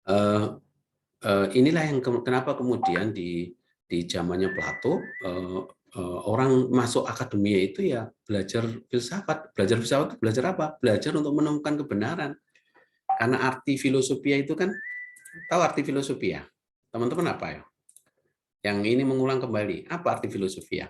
Eh, inilah yang kenapa kemudian di zamannya Plato orang masuk akademia itu ya belajar filsafat. Belajar filsafat itu belajar apa? Belajar untuk menemukan kebenaran. Karena arti filosofia itu kan, tahu arti filosofia? Teman-teman apa ya? Yang ini mengulang kembali, apa arti filosofia?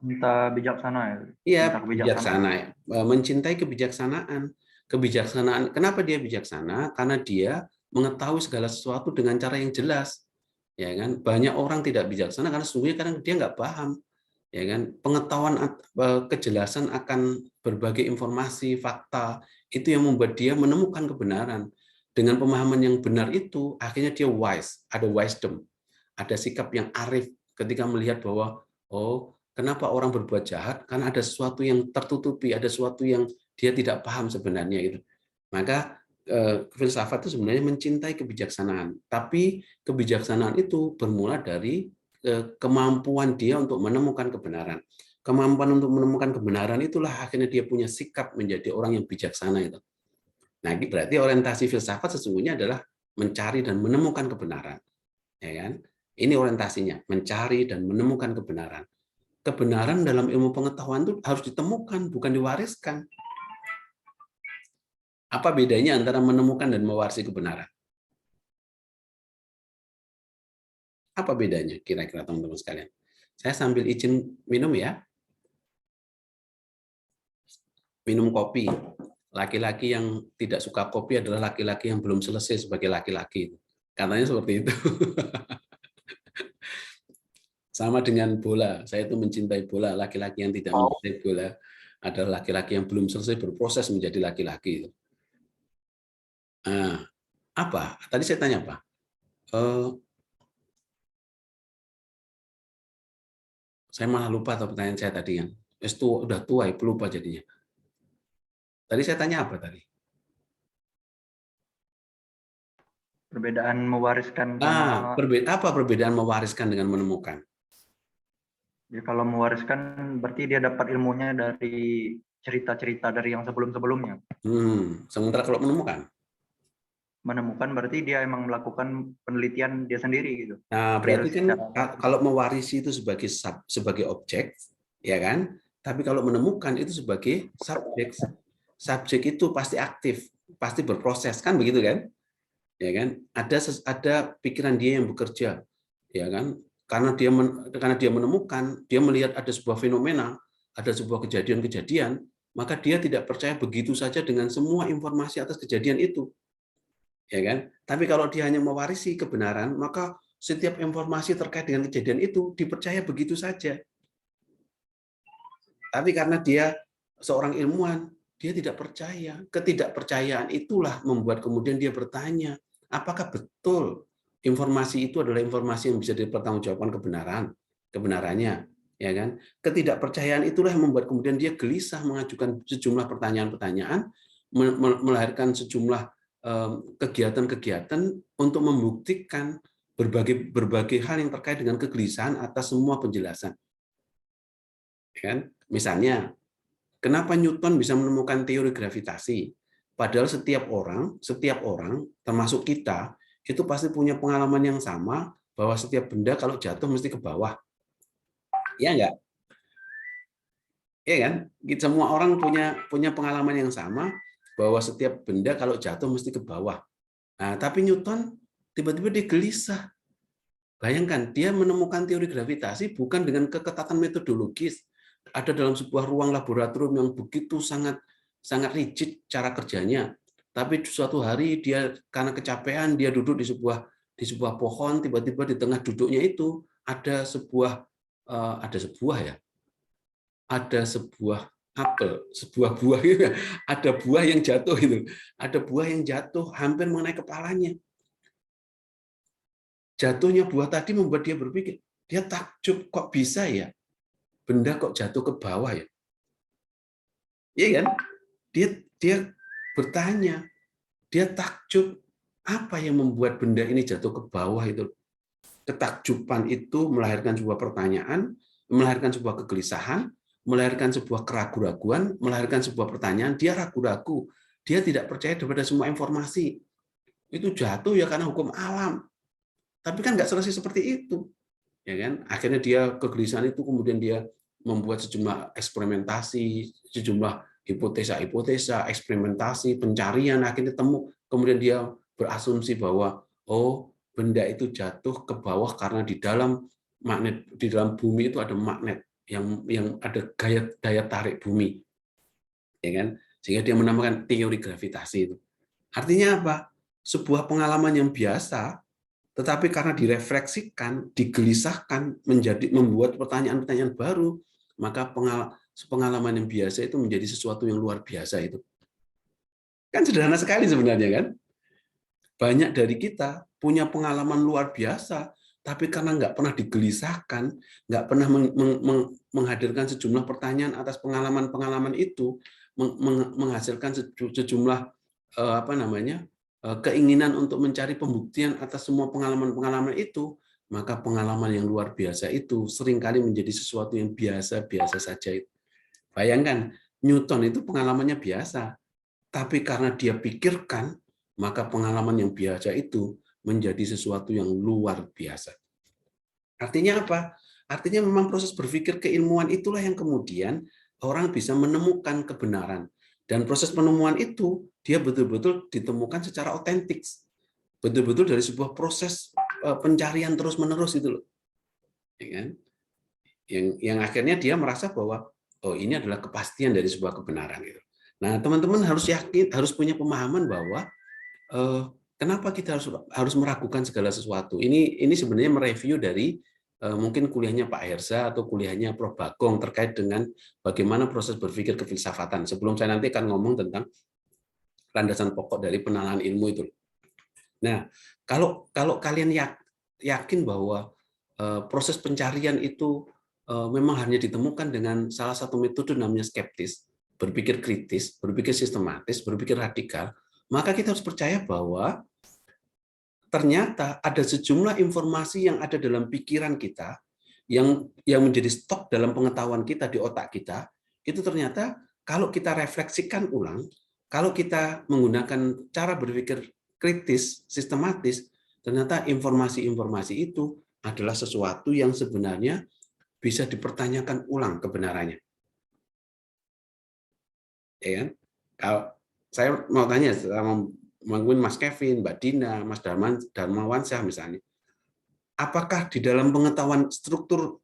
Entah bijaksana ya. Iya, Entah kebijaksanaan. bijaksana, mencintai kebijaksanaan. Kebijaksanaan, kenapa dia bijaksana? Karena dia mengetahui segala sesuatu dengan cara yang jelas. Ya kan? Banyak orang tidak bijaksana karena sesungguhnya kadang dia nggak paham. Ya kan? Pengetahuan, kejelasan akan berbagai informasi, fakta, itu yang membuat dia menemukan kebenaran. Dengan pemahaman yang benar itu, akhirnya dia wise, ada wisdom, ada sikap yang arif ketika melihat bahwa, oh, kenapa orang berbuat jahat? Karena ada sesuatu yang tertutupi, ada sesuatu yang dia tidak paham sebenarnya itu. Maka filsafat itu sebenarnya mencintai kebijaksanaan, tapi kebijaksanaan itu bermula dari kemampuan dia untuk menemukan kebenaran. Kemampuan untuk menemukan kebenaran itulah akhirnya dia punya sikap menjadi orang yang bijaksana itu. Nah, berarti orientasi filsafat sesungguhnya adalah mencari dan menemukan kebenaran, ya kan? Ini orientasinya, mencari dan menemukan kebenaran. Kebenaran dalam ilmu pengetahuan itu harus ditemukan, bukan diwariskan. Apa bedanya antara menemukan dan mewarisi kebenaran? Apa bedanya kira-kira teman-teman sekalian? Saya sambil izin minum ya. Minum kopi. Laki-laki yang tidak suka kopi adalah laki-laki yang belum selesai sebagai laki-laki. Katanya seperti itu. Sama dengan bola. Saya itu mencintai bola. Laki-laki yang tidak mencintai bola adalah laki-laki yang belum selesai berproses menjadi laki-laki. Nah, apa? Tadi saya tanya apa? Saya malah lupa atau pertanyaan saya tadi kan. Udah tua, lupa jadinya. Tadi saya tanya apa tadi? Perbedaan mewariskan sama Apa perbedaan mewariskan dengan menemukan? ya, kalau mewariskan berarti dia dapat ilmunya dari cerita-cerita dari yang sebelum-sebelumnya. Sementara kalau Menemukan berarti dia emang melakukan penelitian dia sendiri gitu. nah, Real berarti kan secara. kalau mewarisi itu sebagai objek, ya kan? Tapi kalau menemukan itu sebagai subjek. Subjek itu pasti aktif, pasti berproses, kan begitu kan? Ya kan? Ada pikiran dia yang bekerja, ya kan? Karena dia menemukan, dia melihat ada sebuah fenomena, ada sebuah kejadian-kejadian, maka dia tidak percaya begitu saja dengan semua informasi atas kejadian itu, ya kan? Tapi kalau dia hanya mewarisi kebenaran, maka setiap informasi terkait dengan kejadian itu dipercaya begitu saja. Tapi karena dia seorang ilmuwan, dia tidak percaya. Ketidakpercayaan itulah membuat kemudian dia bertanya, apakah betul informasi itu adalah informasi yang bisa dipertanggungjawabkan kebenarannya, ya kan? Ketidakpercayaan itulah yang membuat kemudian dia gelisah mengajukan sejumlah pertanyaan-pertanyaan, melahirkan sejumlah kegiatan-kegiatan untuk membuktikan berbagai hal yang terkait dengan kegelisahan atas semua penjelasan. Kan? Misalnya, kenapa Newton bisa menemukan teori gravitasi? Padahal setiap orang, termasuk kita, itu pasti punya pengalaman yang sama bahwa setiap benda kalau jatuh mesti ke bawah. Iya enggak? Iya kan? Semua orang punya pengalaman yang sama bahwa setiap benda kalau jatuh mesti ke bawah. Nah, tapi Newton tiba-tiba dia gelisah. Bayangkan, dia menemukan teori gravitasi bukan dengan keketatan metodologis. Ada dalam sebuah ruang laboratorium yang begitu sangat rigid cara kerjanya. Tapi suatu hari dia karena kecapean, dia duduk di sebuah pohon, tiba-tiba di tengah duduknya itu ada sebuah apel, sebuah buah gitu. Ada buah yang jatuh itu. Ada buah yang jatuh hampir mengenai kepalanya. Jatuhnya buah tadi membuat dia berpikir, dia takjub kok bisa ya benda kok jatuh ke bawah ya. Iya kan? Dia bertanya, dia takjub apa yang membuat benda ini jatuh ke bawah itu. Ketakjuban itu melahirkan sebuah pertanyaan, melahirkan sebuah kegelisahan, melahirkan sebuah keraguan-raguan, melahirkan sebuah pertanyaan, dia ragu-ragu, dia tidak percaya kepada semua informasi. itu jatuh ya karena hukum alam. Tapi kan nggak selesai seperti itu, ya kan? Akhirnya dia kegelisahan itu kemudian dia membuat sejumlah eksperimentasi, sejumlah hipotesa-hipotesa, eksperimentasi, pencarian, akhirnya temu, kemudian dia berasumsi bahwa oh benda itu jatuh ke bawah karena di dalam magnet, di dalam bumi itu ada magnet yang ada daya tarik bumi, ya kan? Sehingga dia menamakan teori gravitasi itu. Artinya apa? Sebuah pengalaman yang biasa, tetapi karena direfleksikan, digelisahkan, membuat pertanyaan-pertanyaan baru, maka pengalaman yang biasa itu menjadi sesuatu yang luar biasa itu. Kan sederhana sekali sebenarnya kan? Banyak dari kita punya pengalaman luar biasa, tapi karena nggak pernah digelisahkan, nggak pernah menghadirkan sejumlah pertanyaan atas pengalaman-pengalaman itu, menghasilkan sejumlah keinginan untuk mencari pembuktian atas semua pengalaman-pengalaman itu, maka pengalaman yang luar biasa itu seringkali menjadi sesuatu yang biasa-biasa saja. Bayangkan, Newton itu pengalamannya biasa, tapi karena dia pikirkan, maka pengalaman yang biasa itu menjadi sesuatu yang luar biasa. Artinya apa? Artinya memang proses berpikir keilmuan itulah yang kemudian orang bisa menemukan kebenaran. Dan proses penemuan itu, dia betul-betul ditemukan secara otentik. Betul-betul dari sebuah proses pencarian terus-menerus itu loh. Ya kan? Yang akhirnya dia merasa bahwa oh ini adalah kepastian dari sebuah kebenaran. Gitu. Nah, teman-teman harus yakin, harus punya pemahaman bahwa kenapa kita harus meragukan segala sesuatu. Ini sebenarnya mereview dari mungkin kuliahnya Pak Herza atau kuliahnya Prof. Bagong terkait dengan bagaimana proses berpikir kefilsafatan. Sebelum saya nanti akan ngomong tentang landasan pokok dari penalaran ilmu itu. Nah, kalau kalian yakin bahwa proses pencarian itu memang hanya ditemukan dengan salah satu metode namanya skeptis, berpikir kritis, berpikir sistematis, berpikir radikal, maka kita harus percaya bahwa ternyata ada sejumlah informasi yang ada dalam pikiran kita, yang menjadi stok dalam pengetahuan kita di otak kita, itu ternyata kalau kita refleksikan ulang, kalau kita menggunakan cara berpikir kritis, sistematis, ternyata informasi-informasi itu adalah sesuatu yang sebenarnya bisa dipertanyakan ulang kebenarannya. Ya kan? Kalau saya mau tanya sama mungkin Mas Kevin, Mbak Dina, Mas Darmawansyah misalnya, apakah di dalam pengetahuan struktur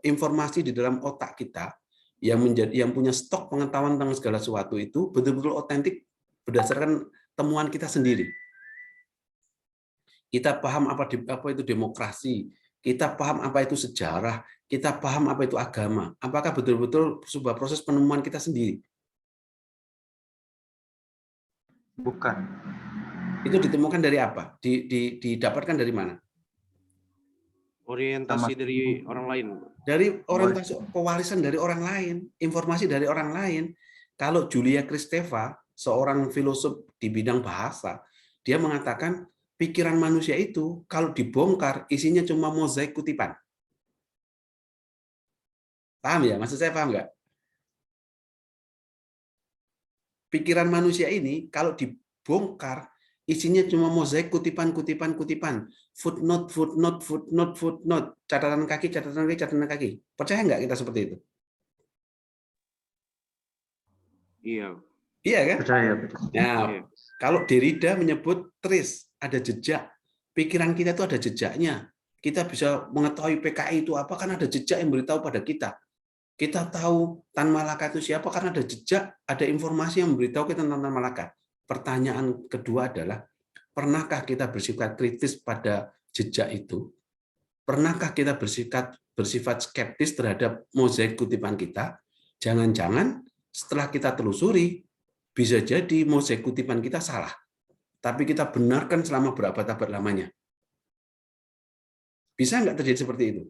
informasi di dalam otak kita yang punya stok pengetahuan tentang segala sesuatu itu betul-betul otentik berdasarkan temuan kita sendiri? Kita paham apa itu demokrasi, kita paham apa itu sejarah, kita paham apa itu agama. Apakah betul-betul sebuah proses penemuan kita sendiri? Bukan. Itu ditemukan dari apa? Didapatkan dari mana? Orientasi dari orang lain. Dari orientasi pewarisan dari orang lain, informasi dari orang lain. Kalau Julia Kristeva, seorang filosof di bidang bahasa, dia mengatakan pikiran manusia itu kalau dibongkar isinya cuma mozaik kutipan. Paham ya? Maksud saya paham nggak? Pikiran manusia ini kalau dibongkar isinya cuma mozaik kutipan, footnote, catatan kaki, catatan kaki. Percaya nggak kita seperti itu? Iya. Iya kan? Percaya. Nah, kalau Derrida menyebut trace, ada jejak. Pikiran kita itu ada jejaknya. Kita bisa mengetahui PKI itu apa karena ada jejak yang beritahu pada kita. Kita tahu Tan Malaka itu siapa karena ada jejak, ada informasi yang memberitahu kita tentang Tan Malaka. Pertanyaan kedua adalah, pernahkah kita bersifat kritis pada jejak itu? Pernahkah kita bersifat skeptis terhadap mozaik kutipan kita? Jangan-jangan setelah kita telusuri, bisa jadi mozaik kutipan kita salah. Tapi kita benarkan selama berabad-abad lamanya. Bisa nggak terjadi seperti itu?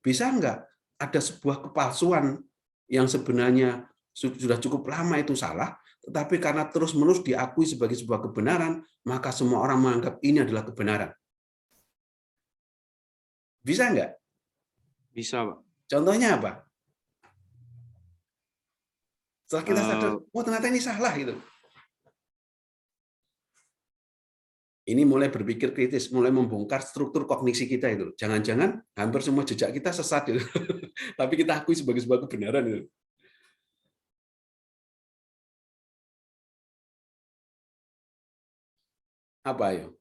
Bisa nggak ada sebuah kepalsuan yang sebenarnya sudah cukup lama itu salah, tetapi karena terus-menerus diakui sebagai sebuah kebenaran, maka semua orang menganggap ini adalah kebenaran. Bisa nggak? Bisa, Pak. Contohnya apa? Setelah kita sadar, oh ternyata ini salah gitu. Ini mulai berpikir kritis, mulai membongkar struktur kognisi kita itu. Jangan-jangan hampir semua jejak kita sesat itu. Tapi kita akui sebagai sebuah kebenaran itu. Apa ayo?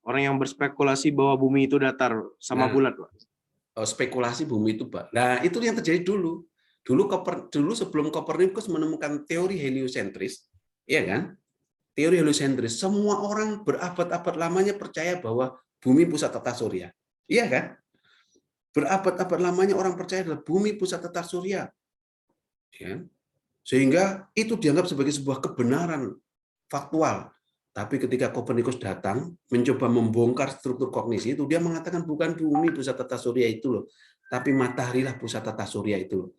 Orang yang berspekulasi bahwa bumi itu datar sama Nah. bulat, Pak. Spekulasi bumi itu, Pak. Nah, itu yang terjadi dulu. Dulu sebelum Kopernikus menemukan teori heliosentris, ya kan? Teori heliosentris, semua orang berabad-abad lamanya percaya bahwa bumi pusat tata surya. Iya kan? Berabad-abad lamanya orang percaya adalah bumi pusat tata surya. Ya. Sehingga itu dianggap sebagai sebuah kebenaran faktual. Tapi ketika Kopernikus datang, mencoba membongkar struktur kognisi itu, dia mengatakan bukan bumi pusat tata surya itu loh, tapi matahari lah pusat tata surya itu loh.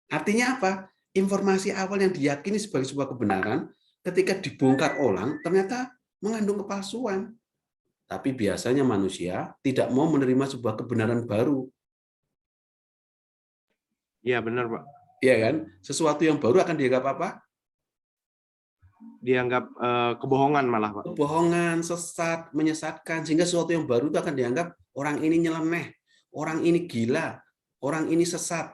Artinya apa? Informasi awal yang diyakini sebagai sebuah kebenaran, ketika dibongkar ulang, ternyata mengandung kepalsuan. Tapi biasanya manusia tidak mau menerima sebuah kebenaran baru. Iya, benar, Pak. Iya kan? Sesuatu yang baru akan dianggap apa? Dianggap kebohongan malah, Pak. Kebohongan, sesat, menyesatkan, sehingga sesuatu yang baru itu akan dianggap orang ini nyeleneh, orang ini gila, orang ini sesat,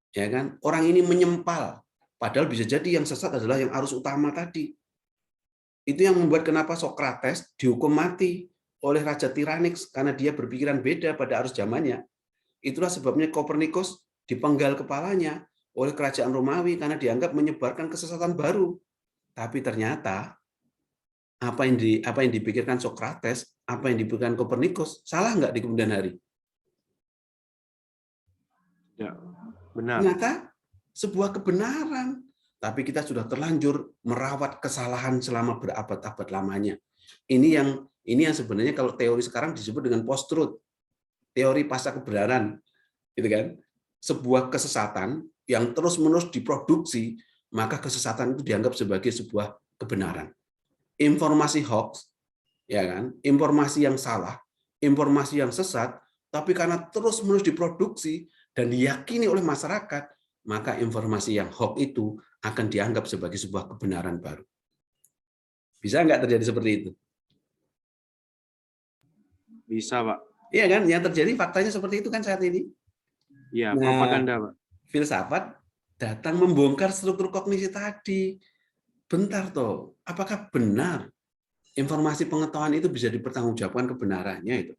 ya kan? Orang ini menyempal. Padahal bisa jadi yang sesat adalah yang arus utama tadi. Itu yang membuat kenapa Socrates dihukum mati oleh Raja Tyrannus karena dia berpikiran beda pada arus zamannya. Itulah sebabnya Kopernikus dipenggal kepalanya oleh kerajaan Romawi karena dianggap menyebarkan kesesatan baru. Tapi ternyata apa yang dipikirkan Socrates, apa yang dipikirkan Kopernikus, salah nggak di kemudian hari? Ya, benar. Ternyata sebuah kebenaran. Tapi kita sudah terlanjur merawat kesalahan selama berabad-abad lamanya. Ini yang sebenarnya kalau teori sekarang disebut dengan post-truth, teori pasca kebenaran, gitu kan? Sebuah kesesatan yang terus-menerus diproduksi, maka kesesatan itu dianggap sebagai sebuah kebenaran. Informasi hoax, ya kan? Informasi yang salah, informasi yang sesat, tapi karena terus-menerus diproduksi dan diyakini oleh masyarakat, maka informasi yang hoax itu akan dianggap sebagai sebuah kebenaran baru. Bisa nggak terjadi seperti itu? Bisa, Pak. Iya kan? Yang terjadi faktanya seperti itu kan saat ini. Iya, Nah, propaganda, Pak. Filsafat datang membongkar struktur kognisi tadi. Bentar toh, apakah benar informasi pengetahuan itu bisa dipertanggungjawabkan kebenarannya itu?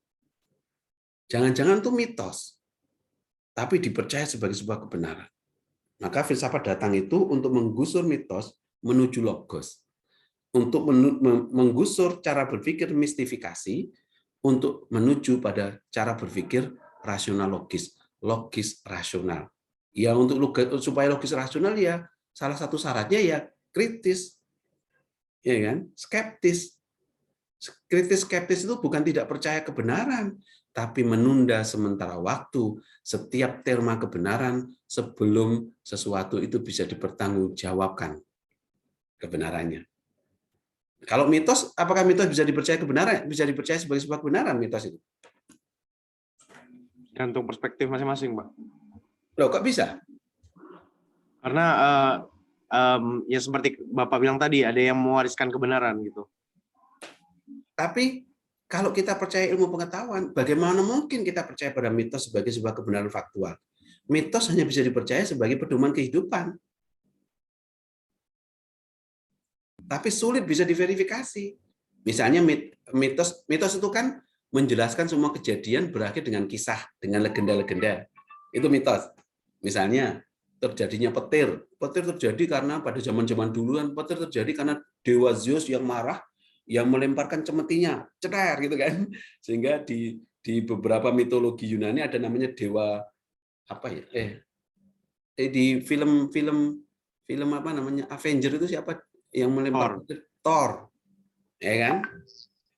Jangan-jangan itu mitos, tapi dipercaya sebagai sebuah kebenaran. Maka filsafat datang itu untuk menggusur mitos menuju logos. Untuk menggusur cara berpikir mistifikasi, untuk menuju pada cara berpikir rasional logis, logis rasional. Ya untuk supaya logis rasional ya salah satu syaratnya ya kritis, ya kan? Skeptis. Kritis skeptis itu bukan tidak percaya kebenaran, tapi menunda sementara waktu setiap terma kebenaran sebelum sesuatu itu bisa dipertanggungjawabkan kebenarannya. Kalau mitos, apakah mitos bisa dipercaya kebenaran? Bisa dipercaya sebagai sebuah kebenaran mitos itu? Gantung perspektif masing-masing, Pak. Loh, kok bisa? Karena ya seperti Bapak bilang tadi, ada yang mewariskan kebenaran gitu. Tapi kalau kita percaya ilmu pengetahuan, bagaimana mungkin kita percaya pada mitos sebagai sebuah kebenaran faktual? Mitos hanya bisa dipercaya sebagai pedoman kehidupan. Tapi sulit bisa diverifikasi. Misalnya mitos itu kan menjelaskan semua kejadian berakhir dengan kisah, dengan legenda-legenda. Itu mitos. Misalnya terjadinya petir. Petir terjadi karena pada zaman-zaman duluan petir terjadi karena dewa Zeus yang marah yang melemparkan cemetinya, cetar gitu kan. Sehingga di beberapa mitologi Yunani ada namanya dewa apa ya? Di film apa namanya? Avenger itu siapa yang melempar Thor. Ya kan?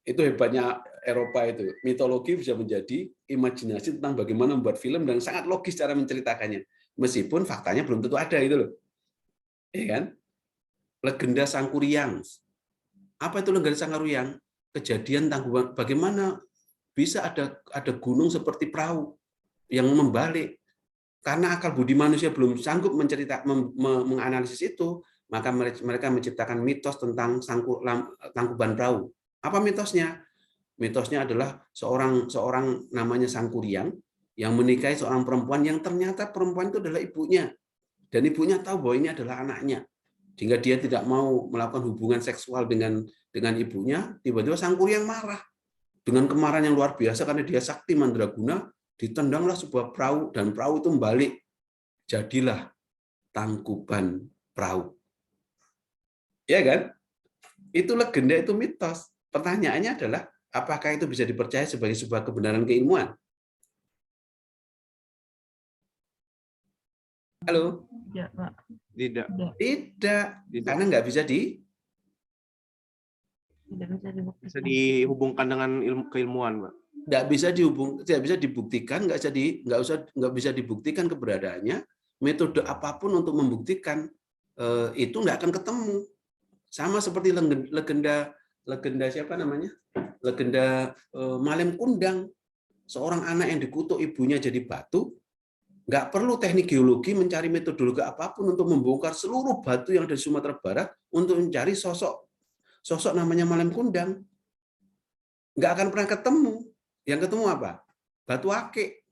Itu hebatnya Eropa itu. Mitologi bisa menjadi imajinasi tentang bagaimana membuat film dan sangat logis cara menceritakannya. Meskipun faktanya belum tentu ada itu loh. Ya kan? Legenda Sangkuriang. Apa itu legenda Sangkuriang? Kejadian tangguhan bagaimana bisa ada gunung seperti perahu yang membalik. Karena akal budi manusia belum sanggup menganalisis itu, maka mereka menciptakan mitos tentang Tangkuban Perahu. Apa mitosnya? Mitosnya adalah seorang namanya Sangkuriang yang menikahi seorang perempuan yang ternyata perempuan itu adalah ibunya. Dan ibunya tahu bahwa ini adalah anaknya. Sehingga dia tidak mau melakukan hubungan seksual dengan ibunya, tiba-tiba Sangkuriang marah. Dengan kemarahan yang luar biasa karena dia sakti mandraguna, ditendanglah sebuah perahu dan perahu itu membalik. Jadilah Tangkuban Perahu. Ya kan? Itu legenda, itu mitos. Pertanyaannya adalah, apakah itu bisa dipercaya sebagai sebuah kebenaran keilmuan? Halo? Tidak, Pak. Tidak. Tidak, karena nggak bisa Tidak bisa dibuktikan. Bisa dihubungkan dengan keilmuan, Pak. tidak bisa dibuktikan, nggak bisa dibuktikan keberadaannya. Metode apapun untuk membuktikan itu nggak akan ketemu. Sama seperti legenda siapa namanya? Legenda Malem Kundang. Seorang anak yang dikutuk ibunya jadi batu, nggak perlu teknik geologi mencari metodologi apapun untuk membongkar seluruh batu yang ada di Sumatera Barat untuk mencari sosok namanya Malem Kundang. Nggak akan pernah ketemu. Yang ketemu apa? Batu akik.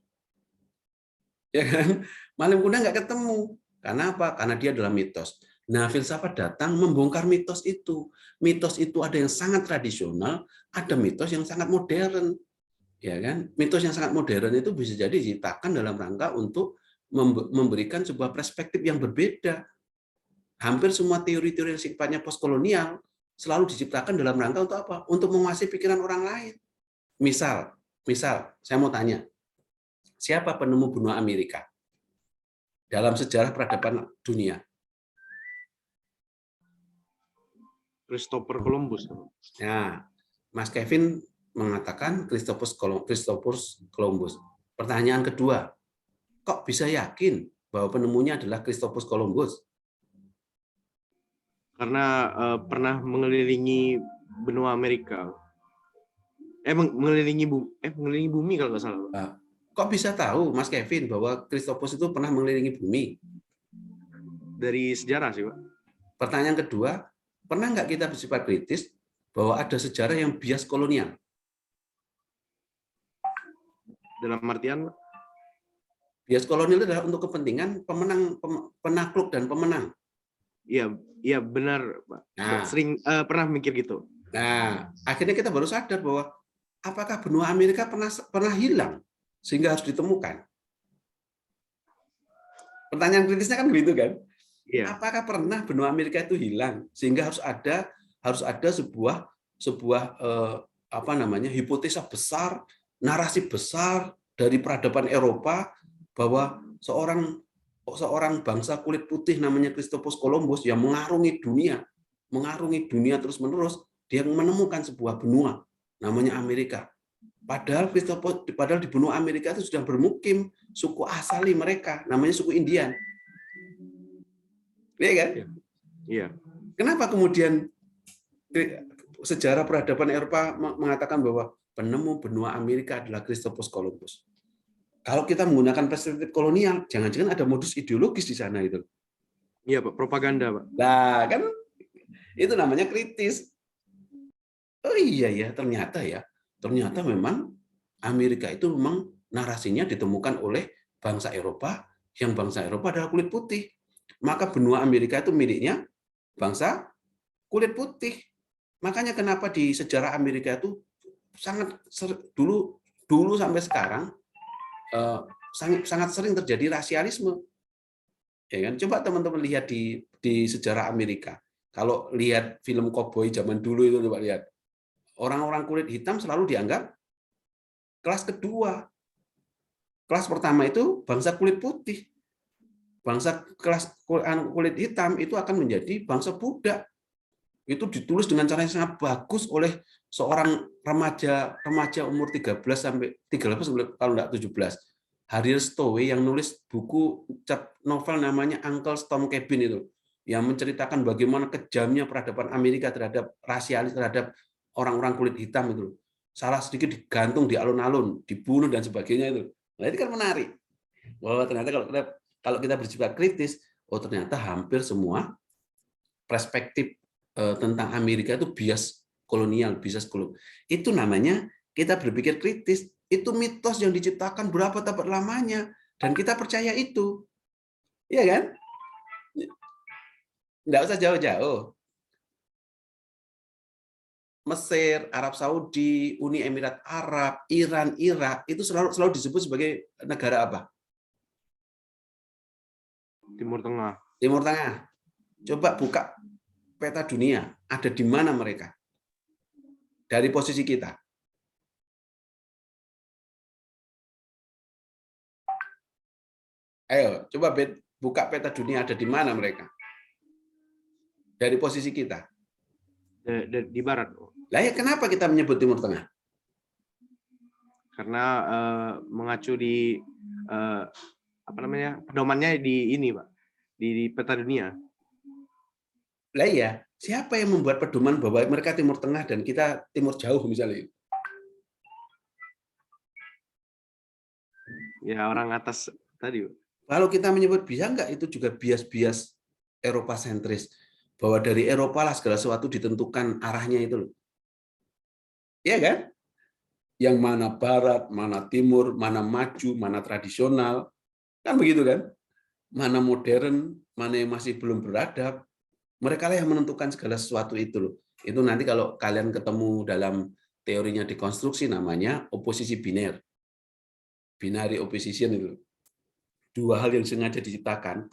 Ya kan? Malem Kundang nggak ketemu. Karena apa? Karena dia adalah mitos. Nah, filsafat datang membongkar mitos itu. Mitos itu ada yang sangat tradisional, ada mitos yang sangat modern. Ya kan? Mitos yang sangat modern itu bisa jadi diciptakan dalam rangka untuk memberikan sebuah perspektif yang berbeda. Hampir semua teori-teori yang sifatnya postkolonial selalu diciptakan dalam rangka untuk apa? Untuk menguasai pikiran orang lain. Misal, saya mau tanya, siapa penemu benua Amerika dalam sejarah peradaban dunia? Christopher Columbus. Nah, Mas Kevin mengatakan Christopher Columbus. Pertanyaan kedua, kok bisa yakin bahwa penemunya adalah Christopher Columbus? Karena pernah mengelilingi benua Amerika. Mengelilingi bumi kalau nggak salah. Kok bisa tahu, Mas Kevin, bahwa Christopher itu pernah mengelilingi bumi? Dari sejarah sih, Pak. Pertanyaan kedua, pernah nggak kita bersifat kritis bahwa ada sejarah yang bias kolonial? Dalam artian, Pak? Bias kolonial itu adalah untuk kepentingan penakluk dan pemenang. Iya benar, Pak. Nah, Sering pernah mikir gitu. Nah, akhirnya kita baru sadar bahwa apakah benua Amerika pernah hilang sehingga harus ditemukan? Pertanyaan kritisnya kan begitu kan? Iya. Apakah pernah benua Amerika itu hilang sehingga harus ada sebuah hipotesa besar, narasi besar dari peradaban Eropa bahwa seorang bangsa kulit putih namanya Christopher Columbus yang mengarungi dunia terus-menerus, dia menemukan sebuah benua namanya Amerika. Padahal di benua Amerika itu sudah bermukim suku asali mereka, namanya suku Indian. Iya kan? Iya. Kenapa kemudian sejarah peradaban Eropa mengatakan bahwa penemu benua Amerika adalah Christopher Columbus? Kalau kita menggunakan perspektif kolonial, jangan-jangan ada modus ideologis di sana itu. Iya, Pak, propaganda, Pak. Nah, kan itu namanya kritis. Oh iya ya, ternyata memang Amerika itu memang narasinya ditemukan oleh bangsa Eropa, yang bangsa Eropa adalah kulit putih. Maka benua Amerika itu miliknya bangsa kulit putih. Makanya kenapa di sejarah Amerika itu sangat dulu sampai sekarang sangat sering terjadi rasialisme. Ya kan? Coba teman-teman lihat di sejarah Amerika. Kalau lihat film koboi zaman dulu itu, coba lihat. Orang-orang kulit hitam selalu dianggap kelas kedua. Kelas pertama itu bangsa kulit putih. Bangsa kelas kulit hitam itu akan menjadi bangsa budak. Itu ditulis dengan cara yang sangat bagus oleh seorang remaja umur 13 sampai kalau enggak 17. Harriet Stowe yang nulis buku novel namanya Uncle Tom Cabin itu, yang menceritakan bagaimana kejamnya peradaban Amerika terhadap rasialis, terhadap orang-orang kulit hitam itu. Salah sedikit digantung di alun-alun, dibunuh dan sebagainya itu. Nah, itu kan menarik. Bahwa ternyata kalau kita bersifat kritis, ternyata hampir semua perspektif tentang Amerika itu bias kolonial, bias kolonial. Itu namanya kita berpikir kritis. Itu mitos yang diciptakan berapa tahun lamanya dan kita percaya itu. Iya kan? Nggak usah jauh-jauh. Mesir, Arab Saudi, Uni Emirat Arab, Iran, Irak itu selalu disebut sebagai negara apa? Timur Tengah. Timur Tengah. Coba buka peta dunia, ada di mana mereka? Dari posisi kita. Ayo, coba buka peta dunia, ada di mana mereka? Dari posisi kita. Di barat. Lah ya kenapa kita menyebut Timur Tengah? Karena mengacu di pedomannya di ini, Pak. Di peta dunia. Lah ya, siapa yang membuat pedoman bahwa mereka Timur Tengah dan kita Timur Jauh misalnya? Ya, orang atas tadi, Pak. Kalau kita menyebut bisa enggak itu juga bias-bias Eropa sentris, bahwa dari Eropa lah segala sesuatu ditentukan arahnya itu loh. Iya kan? Yang mana barat, mana timur, mana maju, mana tradisional. Kan begitu kan? Mana modern, mana yang masih belum beradab. Mereka lah yang menentukan segala sesuatu itu loh. Itu nanti kalau kalian ketemu dalam teorinya dekonstruksi namanya oposisi biner. Binary opposition itu. Dua hal yang sengaja diciptakan,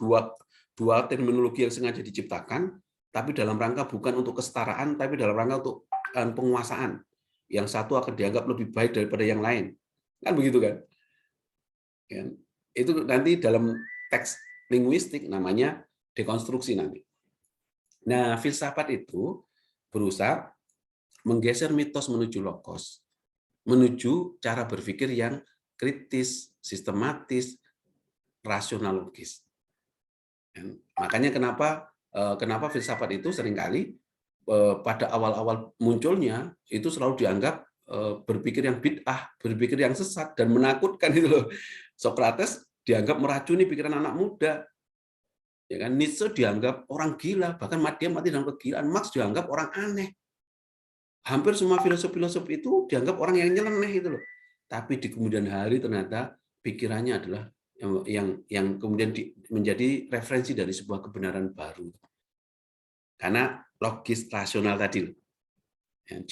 dua terminologi yang sengaja diciptakan, tapi dalam rangka bukan untuk kesetaraan, tapi dalam rangka untuk penguasaan. Yang satu akan dianggap lebih baik daripada yang lain. Kan begitu kan? Itu nanti dalam teks linguistik namanya dekonstruksi nanti. Nah, filsafat itu berusaha menggeser mitos menuju logos, menuju cara berpikir yang kritis, sistematis, rasional logis. Makanya kenapa filsafat itu seringkali pada awal-awal munculnya itu selalu dianggap berpikir yang bid'ah, berpikir yang sesat dan menakutkan itu loh. Socrates dianggap meracuni pikiran anak muda. Ya kan, Nietzsche dianggap orang gila, bahkan dia mati dalam kegilaan. Marx dianggap orang aneh. Hampir semua filosof-filosof itu dianggap orang yang nyeleneh itu loh. Tapi di kemudian hari ternyata pikirannya adalah yang kemudian menjadi referensi dari sebuah kebenaran baru. Karena logis rasional tadi.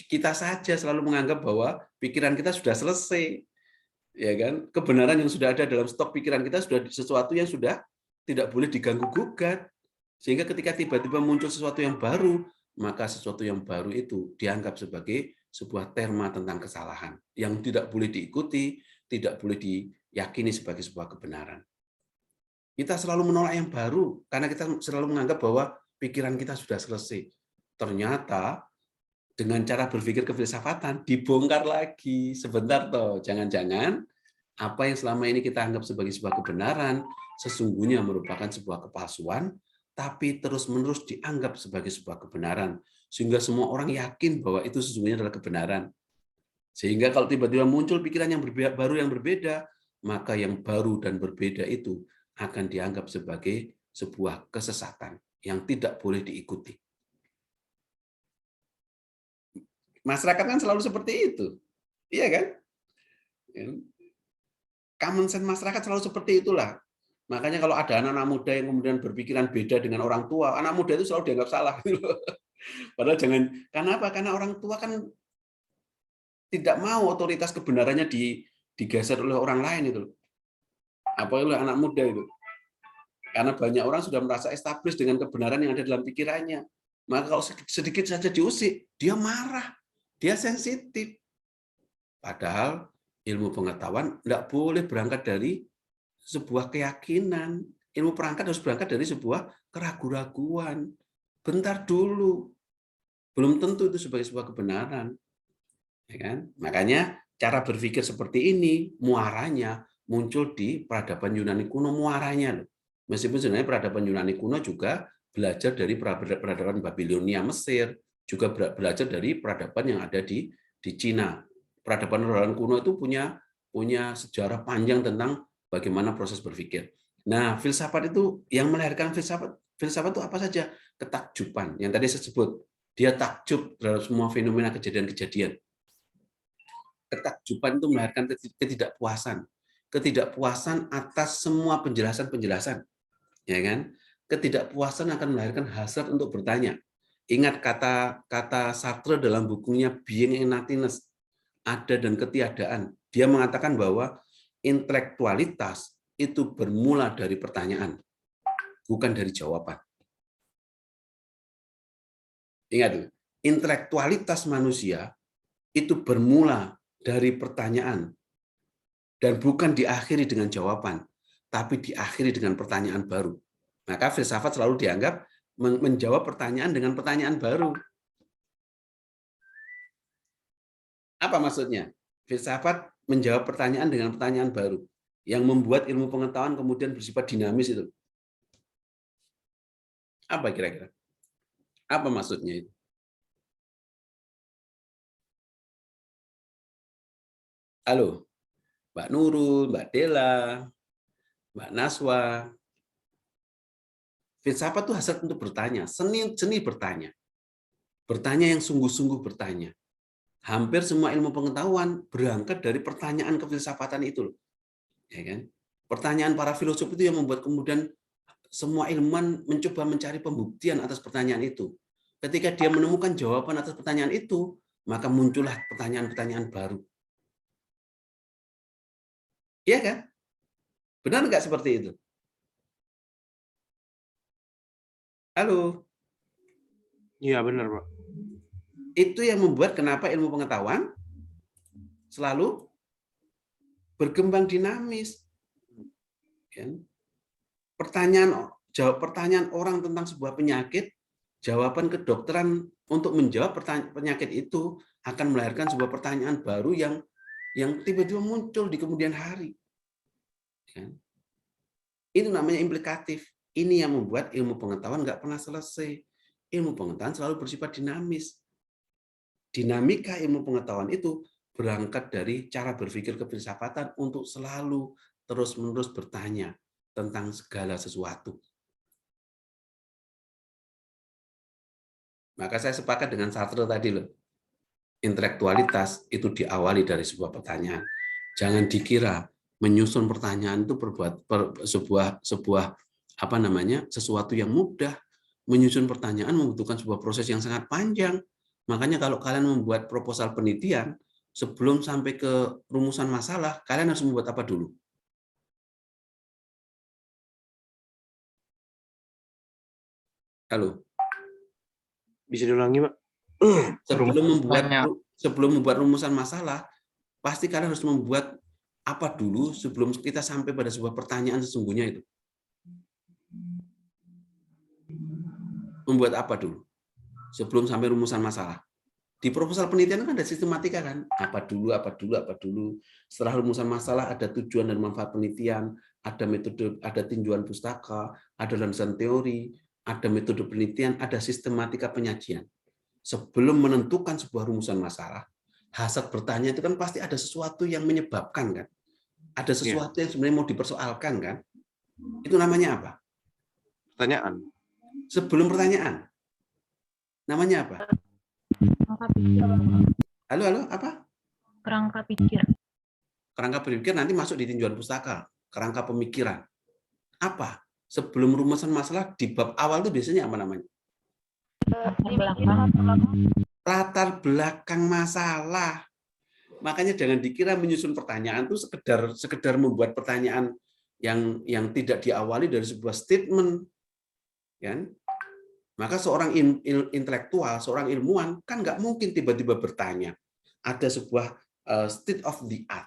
Kita saja selalu menganggap bahwa pikiran kita sudah selesai. Ya kan? Kebenaran yang sudah ada dalam stok pikiran kita sudah sesuatu yang sudah tidak boleh diganggu gugat. Sehingga ketika tiba-tiba muncul sesuatu yang baru, maka sesuatu yang baru itu dianggap sebagai sebuah terma tentang kesalahan yang tidak boleh diikuti, tidak boleh diyakini sebagai sebuah kebenaran. Kita selalu menolak yang baru karena kita selalu menganggap bahwa pikiran kita sudah selesai. Ternyata dengan cara berpikir kefilsafatan dibongkar lagi. Sebentar toh, jangan-jangan apa yang selama ini kita anggap sebagai sebuah kebenaran sesungguhnya merupakan sebuah kepalsuan, tapi terus-menerus dianggap sebagai sebuah kebenaran. Sehingga semua orang yakin bahwa itu sesungguhnya adalah kebenaran. Sehingga kalau tiba-tiba muncul pikiran yang baru yang berbeda, maka yang baru dan berbeda itu akan dianggap sebagai sebuah kesesatan yang tidak boleh diikuti. Masyarakat kan selalu seperti itu. Iya kan? Common sense masyarakat selalu seperti itulah. Makanya kalau ada anak-anak muda yang kemudian berpikiran beda dengan orang tua, anak muda itu selalu dianggap salah. Padahal jangan, karena apa? Karena orang tua kan tidak mau otoritas kebenarannya digeser oleh orang lain itu. Apalagi oleh anak muda itu. Karena banyak orang sudah merasa establis dengan kebenaran yang ada dalam pikirannya. Maka kalau sedikit saja diusik, dia marah, dia sensitif. Padahal ilmu pengetahuan tidak boleh berangkat dari sebuah keyakinan. Ilmu perangkat harus berangkat dari sebuah keraguan-raguan. Bentar dulu. Belum tentu itu sebagai sebuah kebenaran. Ya kan? Makanya cara berpikir seperti ini, muaranya muncul di peradaban Yunani kuno, muaranya loh. Meskipun sebenarnya peradaban Yunani kuno juga belajar dari peradaban Babilonia Mesir, juga belajar dari peradaban yang ada di Cina. Peradaban kuno itu punya sejarah panjang tentang bagaimana proses berpikir. Nah, filsafat itu yang melahirkan Filsafat itu apa saja? Ketakjuban, yang tadi saya sebut. Dia takjub terhadap semua fenomena kejadian-kejadian. Ketakjuban itu melahirkan ketidakpuasan. Ketidakpuasan atas semua penjelasan-penjelasan. Ya kan? Ketidakpuasan akan melahirkan hasrat untuk bertanya. Ingat kata Sartre dalam bukunya Being and Nothingness, ada dan ketiadaan. Dia mengatakan bahwa intelektualitas itu bermula dari pertanyaan, bukan dari jawaban. Ingat, intelektualitas manusia itu bermula dari pertanyaan dan bukan diakhiri dengan jawaban, tapi diakhiri dengan pertanyaan baru. Maka filsafat selalu dianggap menjawab pertanyaan dengan pertanyaan baru. Apa maksudnya? Filsafat menjawab pertanyaan dengan pertanyaan baru yang membuat ilmu pengetahuan kemudian bersifat dinamis itu. Apa kira-kira? Apa maksudnya itu? Halo, Mbak Nurul, Mbak Dela, Mbak Naswa. Filsafat itu hasrat untuk bertanya, seni bertanya. Bertanya yang sungguh-sungguh bertanya. Hampir semua ilmu pengetahuan berangkat dari pertanyaan kefilsafatan itu. Ya kan? Pertanyaan para filosof itu yang membuat kemudian semua ilmuwan mencoba mencari pembuktian atas pertanyaan itu. Ketika dia menemukan jawaban atas pertanyaan itu, maka muncullah pertanyaan-pertanyaan baru. Iya kan? Benar nggak seperti itu? Halo? Iya, benar, Pak. Itu yang membuat kenapa ilmu pengetahuan selalu berkembang dinamis. Pertanyaan orang tentang sebuah penyakit, jawaban kedokteran untuk menjawab penyakit itu akan melahirkan sebuah pertanyaan baru yang tiba-tiba muncul di kemudian hari. Itu namanya implikatif. Ini yang membuat ilmu pengetahuan nggak pernah selesai. Ilmu pengetahuan selalu bersifat dinamis. Dinamika ilmu pengetahuan itu berangkat dari cara berpikir kefilsafatan untuk selalu terus-menerus bertanya tentang segala sesuatu. Maka saya sepakat dengan Sartre tadi loh. Intelektualitas itu diawali dari sebuah pertanyaan. Jangan dikira menyusun pertanyaan itu sesuatu yang mudah. Menyusun pertanyaan membutuhkan sebuah proses yang sangat panjang. Makanya kalau kalian membuat proposal penelitian, sebelum sampai ke rumusan masalah, kalian harus membuat apa dulu? Halo? Bisa diulangi, Pak? Sebelum membuat rumusan masalah, pasti kalian harus membuat apa dulu sebelum kita sampai pada sebuah pertanyaan sesungguhnya itu. Membuat apa dulu? Sebelum sampai rumusan masalah. Di proposal penelitian kan ada sistematika kan? Apa dulu. Setelah rumusan masalah ada tujuan dan manfaat penelitian, ada metode, ada tinjauan pustaka, ada landasan teori, ada metode penelitian, ada sistematika penyajian. Sebelum menentukan sebuah rumusan masalah, hasrat bertanya itu kan pasti ada sesuatu yang menyebabkan kan? Ada sesuatu yang sebenarnya mau dipersoalkan kan? Itu namanya apa? Pertanyaan. Sebelum pertanyaan. Namanya apa? Kerangka pikir. Halo, apa? Kerangka pikir. Kerangka berpikir nanti masuk di tinjauan pustaka. Kerangka pemikiran. Apa? Sebelum rumusan masalah di bab awal itu biasanya apa namanya? Latar belakang masalah. Makanya jangan dikira menyusun pertanyaan itu sekedar membuat pertanyaan yang tidak diawali dari sebuah statement. Kan? Maka seorang intelektual, seorang ilmuwan kan nggak mungkin tiba-tiba bertanya. Ada sebuah state of the art,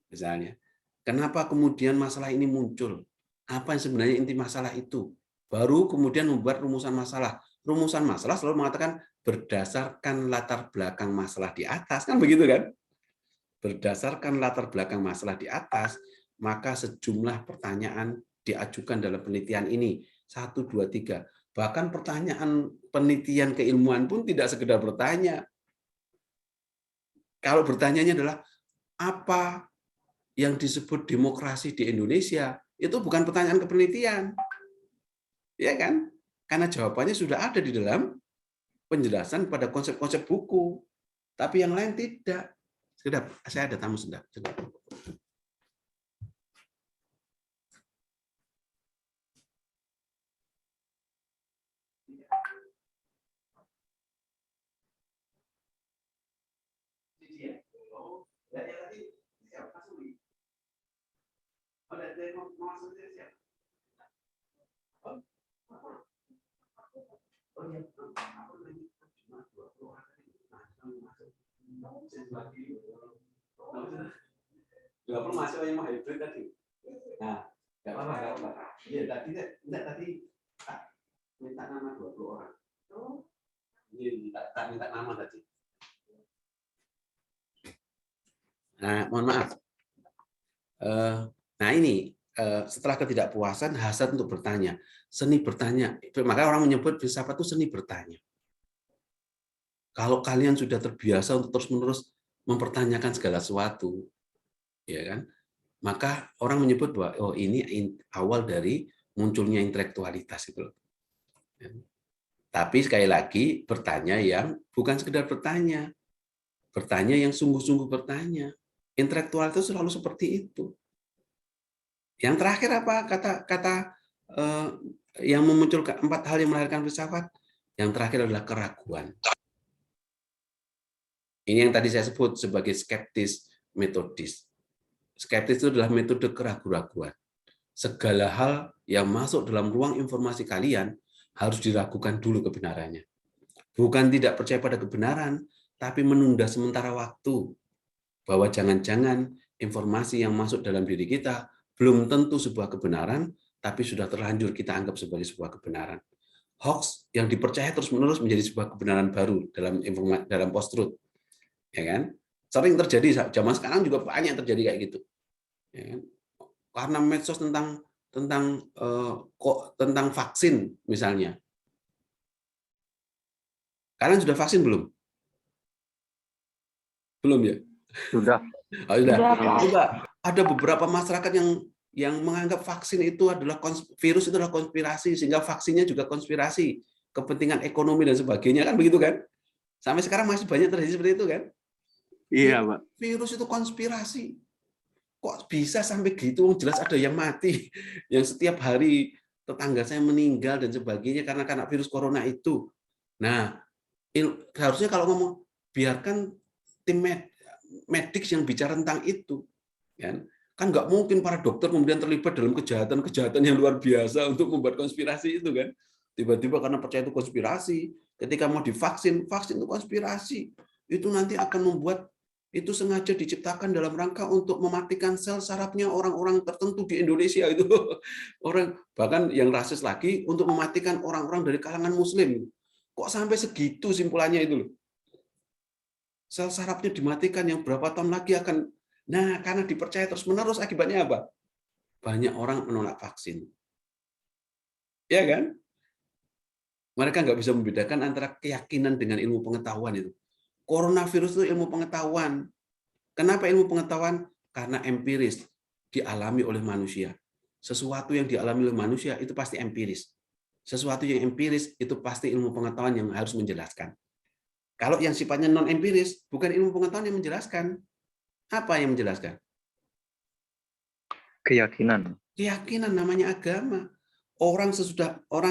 misalnya. Kenapa kemudian masalah ini muncul? Apa yang sebenarnya inti masalah itu? Baru kemudian membuat rumusan masalah. Rumusan masalah selalu mengatakan berdasarkan latar belakang masalah di atas, kan begitu kan? Berdasarkan latar belakang masalah di atas, maka sejumlah pertanyaan diajukan dalam penelitian ini. 1, 2, 3. Bahkan pertanyaan penelitian keilmuan pun tidak sekedar bertanya. Kalau bertanyanya adalah apa yang disebut demokrasi di Indonesia, itu bukan pertanyaan kepenelitian. Ya kan? Karena jawabannya sudah ada di dalam penjelasan pada konsep-konsep buku. Tapi yang lain tidak. Sedap, saya ada tamu sedap. Dua mahasiswa yang mau hybrid tadi. Nah, nggak apa-apa. Iya, tadi minta nama 20 orang. Iya, minta nama tadi. Nah, mohon maaf. Nah ini setelah ketidakpuasan, hasad untuk bertanya, seni bertanya. Maka orang menyebut filsafat itu seni bertanya. Kalau kalian sudah terbiasa untuk terus-menerus mempertanyakan segala sesuatu, ya kan? Maka orang menyebut bahwa oh ini awal dari munculnya intelektualitas itu. Tapi sekali lagi bertanya yang bukan sekedar bertanya yang sungguh-sungguh bertanya. Intelektualitas selalu seperti itu. Yang terakhir apa kata yang memunculkan 4 hal yang melahirkan filsafat? Yang terakhir adalah keraguan. Ini yang tadi saya sebut sebagai skeptis metodis. Skeptis itu adalah metode keraguan-raguan. Segala hal yang masuk dalam ruang informasi kalian harus diragukan dulu kebenarannya. Bukan tidak percaya pada kebenaran, tapi menunda sementara waktu. Bahwa jangan-jangan informasi yang masuk dalam diri kita belum tentu sebuah kebenaran, tapi sudah terlanjur kita anggap sebagai sebuah kebenaran. Hoax yang dipercaya terus-menerus menjadi sebuah kebenaran baru dalam post-truth. Ya kan? Sering terjadi, zaman sekarang juga banyak terjadi kayak gitu. Ya kan? Karena medsos tentang vaksin misalnya. Kalian sudah vaksin belum? Belum ya? Sudah. Oh, sudah. Coba ada beberapa masyarakat yang menganggap vaksin itu adalah virus itu adalah konspirasi, sehingga vaksinnya juga konspirasi, kepentingan ekonomi dan sebagainya, kan begitu kan? Sampai sekarang masih banyak terjadi seperti itu kan? Iya, Pak. Virus itu konspirasi. Kok bisa sampai gitu? Jelas ada yang mati, yang setiap hari tetangga saya meninggal dan sebagainya karena virus corona itu. Nah, harusnya kalau ngomong biarkan tim medis yang bicara tentang itu, kan nggak mungkin para dokter kemudian terlibat dalam kejahatan yang luar biasa untuk membuat konspirasi itu kan. Tiba-tiba karena percaya itu konspirasi, ketika mau divaksin, vaksin itu konspirasi, itu nanti akan membuat itu sengaja diciptakan dalam rangka untuk mematikan sel sarafnya orang-orang tertentu di Indonesia itu. Orang bahkan yang rasis lagi untuk mematikan orang-orang dari kalangan muslim. Kok sampai segitu simpulannya itu loh. Sel sarafnya dimatikan yang berapa tahun lagi akan. Nah, karena dipercaya terus-menerus akibatnya apa? Banyak orang menolak vaksin. Ya kan? Mereka nggak bisa membedakan antara keyakinan dengan ilmu pengetahuan itu. Coronavirus itu ilmu pengetahuan. Kenapa ilmu pengetahuan? Karena empiris, dialami oleh manusia. Sesuatu yang dialami oleh manusia itu pasti empiris. Sesuatu yang empiris itu pasti ilmu pengetahuan yang harus menjelaskan. Kalau yang sifatnya non-empiris, bukan ilmu pengetahuan yang menjelaskan. Apa yang menjelaskan? Keyakinan. Keyakinan namanya agama. Orang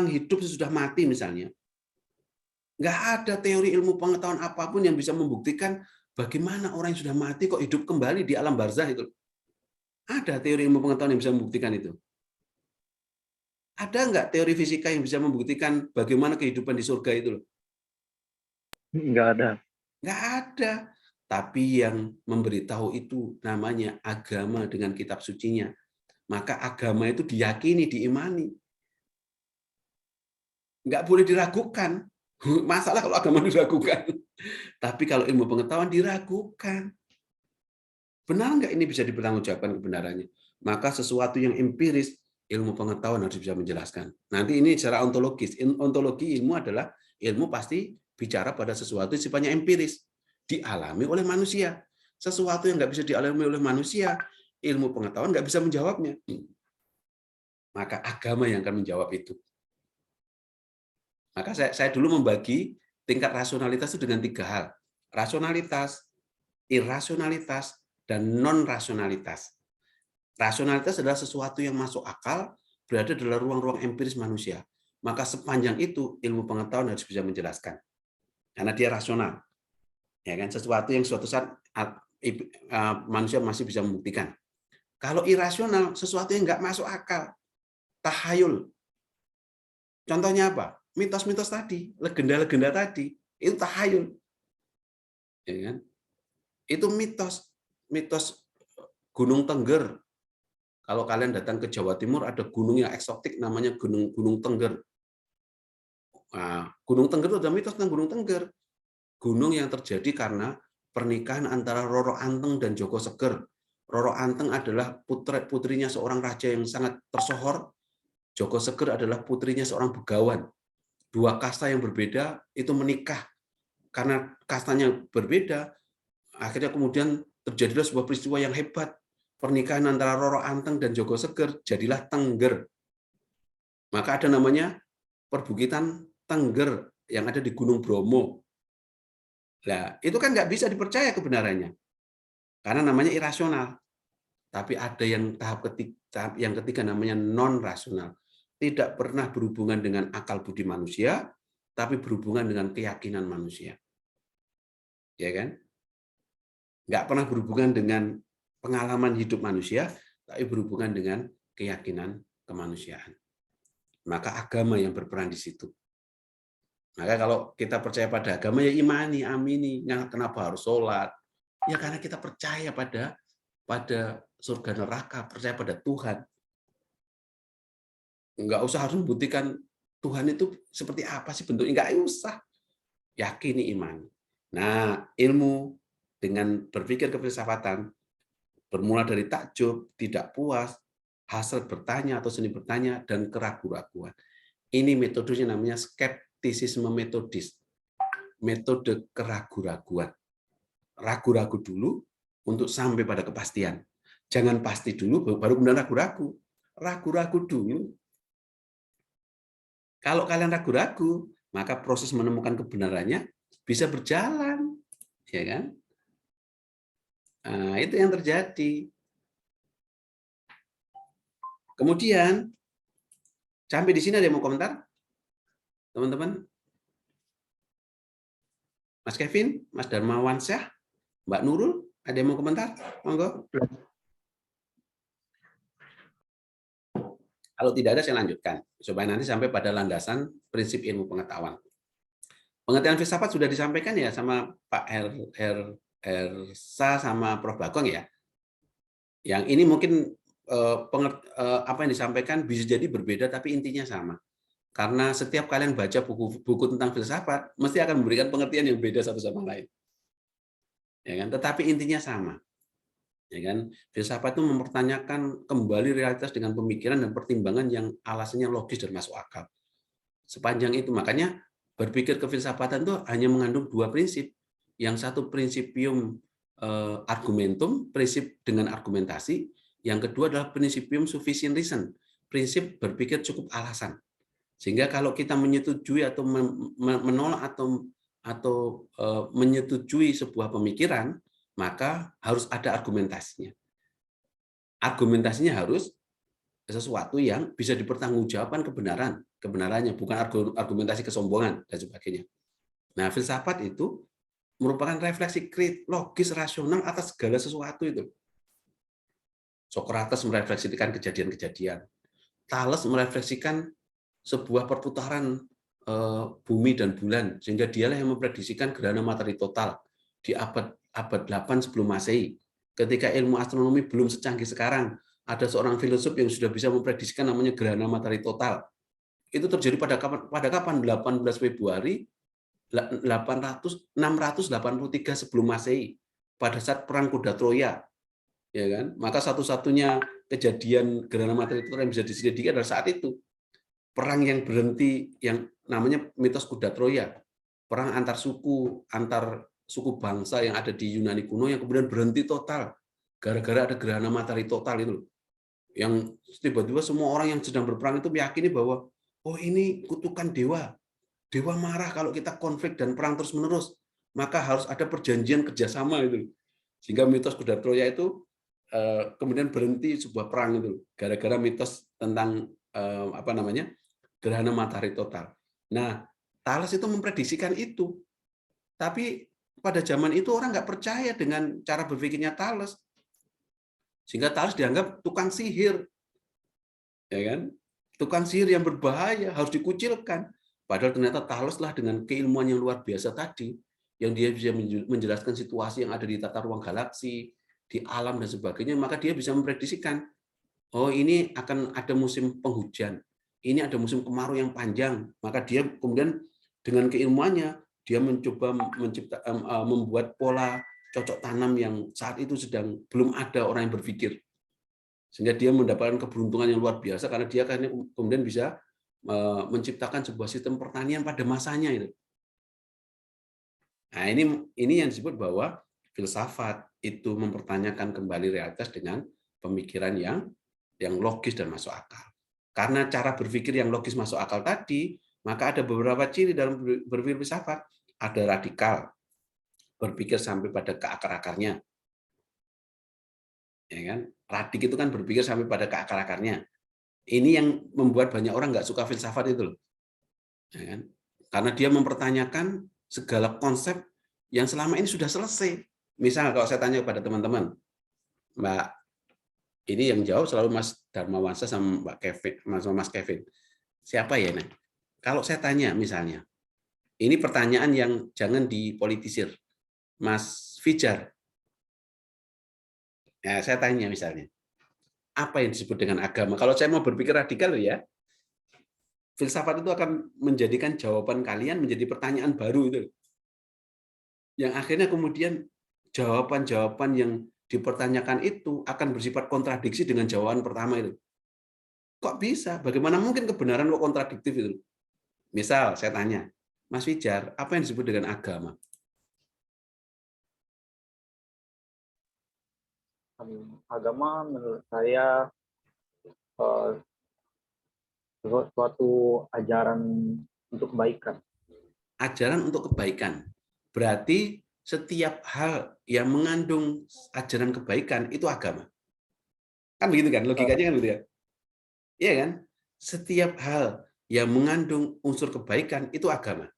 hidup sesudah mati misalnya. Nggak ada teori ilmu pengetahuan apapun yang bisa membuktikan bagaimana orang yang sudah mati kok hidup kembali di alam barzah itu. Ada teori ilmu pengetahuan yang bisa membuktikan itu? Ada nggak teori fisika yang bisa membuktikan bagaimana kehidupan di surga itu? Nggak ada. Nggak ada. Tapi yang memberitahu itu namanya agama dengan kitab sucinya. Maka agama itu diyakini, diimani. Nggak boleh diragukan. Masalah kalau agama diragukan. Tapi kalau ilmu pengetahuan diragukan. Benar nggak ini bisa dipertanggungjawabkan kebenarannya? Maka sesuatu yang empiris, ilmu pengetahuan harus bisa menjelaskan. Nanti ini secara ontologis. Ontologi ilmu adalah ilmu pasti bicara pada sesuatu yang sifatnya empiris. Dialami oleh manusia. Sesuatu yang nggak bisa dialami oleh manusia, ilmu pengetahuan nggak bisa menjawabnya. Maka agama yang akan menjawab itu. Maka saya dulu membagi tingkat rasionalitas itu dengan 3 hal. Rasionalitas, irasionalitas, dan non-rasionalitas. Rasionalitas adalah sesuatu yang masuk akal, berada dalam ruang-ruang empiris manusia. Maka sepanjang itu ilmu pengetahuan harus bisa menjelaskan. Karena dia rasional. Ya kan, sesuatu yang suatu saat manusia masih bisa membuktikan. Kalau irasional, sesuatu yang nggak masuk akal, tahayul. Contohnya apa? Mitos-mitos tadi, legenda-legenda tadi, itu tahayul. Ya kan? Itu mitos Gunung Tengger. Kalau kalian datang ke Jawa Timur, ada gunung yang eksotik namanya Gunung Tengger. Nah, Gunung Tengger itu ada mitos tentang Gunung Tengger. Gunung yang terjadi karena pernikahan antara Roro Anteng dan Joko Seger. Roro Anteng adalah putrinya seorang raja yang sangat tersohor. Joko Seger adalah putrinya seorang begawan. 2 kasta yang berbeda itu menikah. Karena kastanya berbeda, akhirnya kemudian terjadilah sebuah peristiwa yang hebat. Pernikahan antara Roro Anteng dan Joko Seger, jadilah Tengger. Maka ada namanya perbukitan Tengger yang ada di Gunung Bromo. Nah, itu kan nggak bisa dipercaya kebenarannya. Karena namanya irasional. Tapi ada yang tahap ketiga namanya non-rasional. Tidak pernah berhubungan dengan akal budi manusia, tapi berhubungan dengan keyakinan manusia. Ya kan? Nggak pernah berhubungan dengan pengalaman hidup manusia, tapi berhubungan dengan keyakinan kemanusiaan. Maka agama yang berperan di situ. Maka kalau kita percaya pada agama, ya imani, amini. Kenapa harus sholat? Ya karena kita percaya pada surga neraka, percaya pada Tuhan. Nggak usah harus membuktikan Tuhan itu seperti apa sih bentuknya, nggak usah. Yakini, iman. Nah, ilmu dengan berpikir kefilsafatan bermula dari takjub, tidak puas, hasrat bertanya atau seni bertanya, dan keraguan-raguan. Ini metodenya namanya skeptisisme metodis. Metode keraguan-raguan. Ragu-ragu dulu untuk sampai pada kepastian. Jangan pasti dulu baru kemudian ragu-ragu. Ragu-ragu dulu. Kalau kalian ragu-ragu, maka proses menemukan kebenarannya bisa berjalan, ya kan? Nah, itu yang terjadi. Kemudian sampai di sini ada yang mau komentar, teman-teman? Mas Kevin, Mas Darmawansyah, Mbak Nurul, ada yang mau komentar? Monggo. Kalau tidak ada, saya lanjutkan supaya nanti sampai pada landasan prinsip ilmu pengetahuan. Pengertian filsafat sudah disampaikan ya sama Pak Hersa sama Prof. Bagong ya. Yang ini mungkin apa yang disampaikan bisa jadi berbeda tapi intinya sama. Karena setiap kalian baca buku tentang filsafat, mesti akan memberikan pengertian yang beda satu sama lain. Ya kan? Tetapi intinya sama. Ya kan? Filsafat itu mempertanyakan kembali realitas dengan pemikiran dan pertimbangan yang alasannya logis dan masuk akal. Sepanjang itu, makanya berpikir kefilsafatan itu hanya mengandung 2 prinsip. Yang satu principium argumentum, prinsip dengan argumentasi. Yang kedua adalah principium sufficient reason, prinsip berpikir cukup alasan. Sehingga kalau kita menyetujui atau menolak atau menyetujui sebuah pemikiran, maka harus ada argumentasinya. Argumentasinya harus sesuatu yang bisa dipertanggungjawabkan kebenarannya, bukan argumentasi kesombongan dan sebagainya. Nah, filsafat itu merupakan refleksi logis rasional atas segala sesuatu itu. Sokrates merefleksikan kejadian-kejadian. Thales merefleksikan sebuah perputaran bumi dan bulan, sehingga dialah yang memprediksikan gerhana matahari total di abad 8 sebelum Masehi. Ketika ilmu astronomi belum secanggih sekarang, ada seorang filosof yang sudah bisa memprediksikan namanya gerhana matahari total. Itu terjadi pada kapan? 18 Februari 683 sebelum Masehi, pada saat perang kuda Troya. Ya kan? Maka satu-satunya kejadian gerhana matahari total yang bisa diselidiki adalah saat itu. Perang yang berhenti, yang namanya mitos kuda Troya. Perang antar suku bangsa yang ada di Yunani kuno yang kemudian berhenti total gara-gara ada gerhana matahari total itu. Yang tiba-tiba semua orang yang sedang berperang itu meyakini bahwa oh ini kutukan dewa. Dewa marah kalau kita konflik dan perang terus-menerus, maka harus ada perjanjian kerjasama itu. Sehingga mitos kuda Troya itu kemudian berhenti sebuah perang itu gara-gara mitos tentang gerhana matahari total. Nah, Thales itu memprediksikan itu, tapi pada zaman itu orang nggak percaya dengan cara berpikirnya Thales, sehingga Thales dianggap tukang sihir, ya kan? Tukang sihir yang berbahaya, harus dikucilkan. Padahal ternyata Thales lah dengan keilmuan yang luar biasa tadi, yang dia bisa menjelaskan situasi yang ada di tata ruang galaksi, di alam dan sebagainya, maka dia bisa memprediksikan, oh ini akan ada musim penghujan, ini ada musim kemarau yang panjang, maka dia kemudian dengan keilmuannya dia mencoba membuat pola cocok tanam yang saat itu sedang belum ada orang yang berpikir, sehingga dia mendapatkan keberuntungan yang luar biasa karena dia kemudian bisa menciptakan sebuah sistem pertanian pada masanya itu. Nah, ini yang disebut bahwa filsafat itu mempertanyakan kembali realitas dengan pemikiran yang logis dan masuk akal. Karena cara berpikir yang logis masuk akal tadi, maka ada beberapa ciri dalam berpikir filsafat. Ada radikal, berpikir sampai pada keakar-akarnya. Ya kan? Radik itu kan berpikir sampai pada keakar-akarnya. Ini yang membuat banyak orang nggak suka filsafat itu loh. Ya kan? Karena dia mempertanyakan segala konsep yang selama ini sudah selesai. Misal kalau saya tanya kepada teman-teman, Mbak, ini yang jawab selalu Mas Darmawansa sama Mbak Kevin, Mas Kevin. Siapa ya, Nek? Kalau saya tanya misalnya, ini pertanyaan yang jangan dipolitisir. Mas Fijar. Ya, saya tanya misalnya, apa yang disebut dengan agama? Kalau saya mau berpikir radikal ya, filsafat itu akan menjadikan jawaban kalian menjadi pertanyaan baru itu. Yang akhirnya kemudian jawaban-jawaban yang dipertanyakan itu akan bersifat kontradiksi dengan jawaban pertama itu. Kok bisa? Bagaimana mungkin kebenaran kok kontradiktif itu? Misal saya tanya, Mas Fijar, apa yang disebut dengan agama? Agama menurut saya suatu ajaran untuk kebaikan. Ajaran untuk kebaikan. Berarti setiap hal yang mengandung ajaran kebaikan itu agama. Kan begitu kan? Logikanya kan begitu ya? Iya kan? Setiap hal yang mengandung unsur kebaikan itu agama.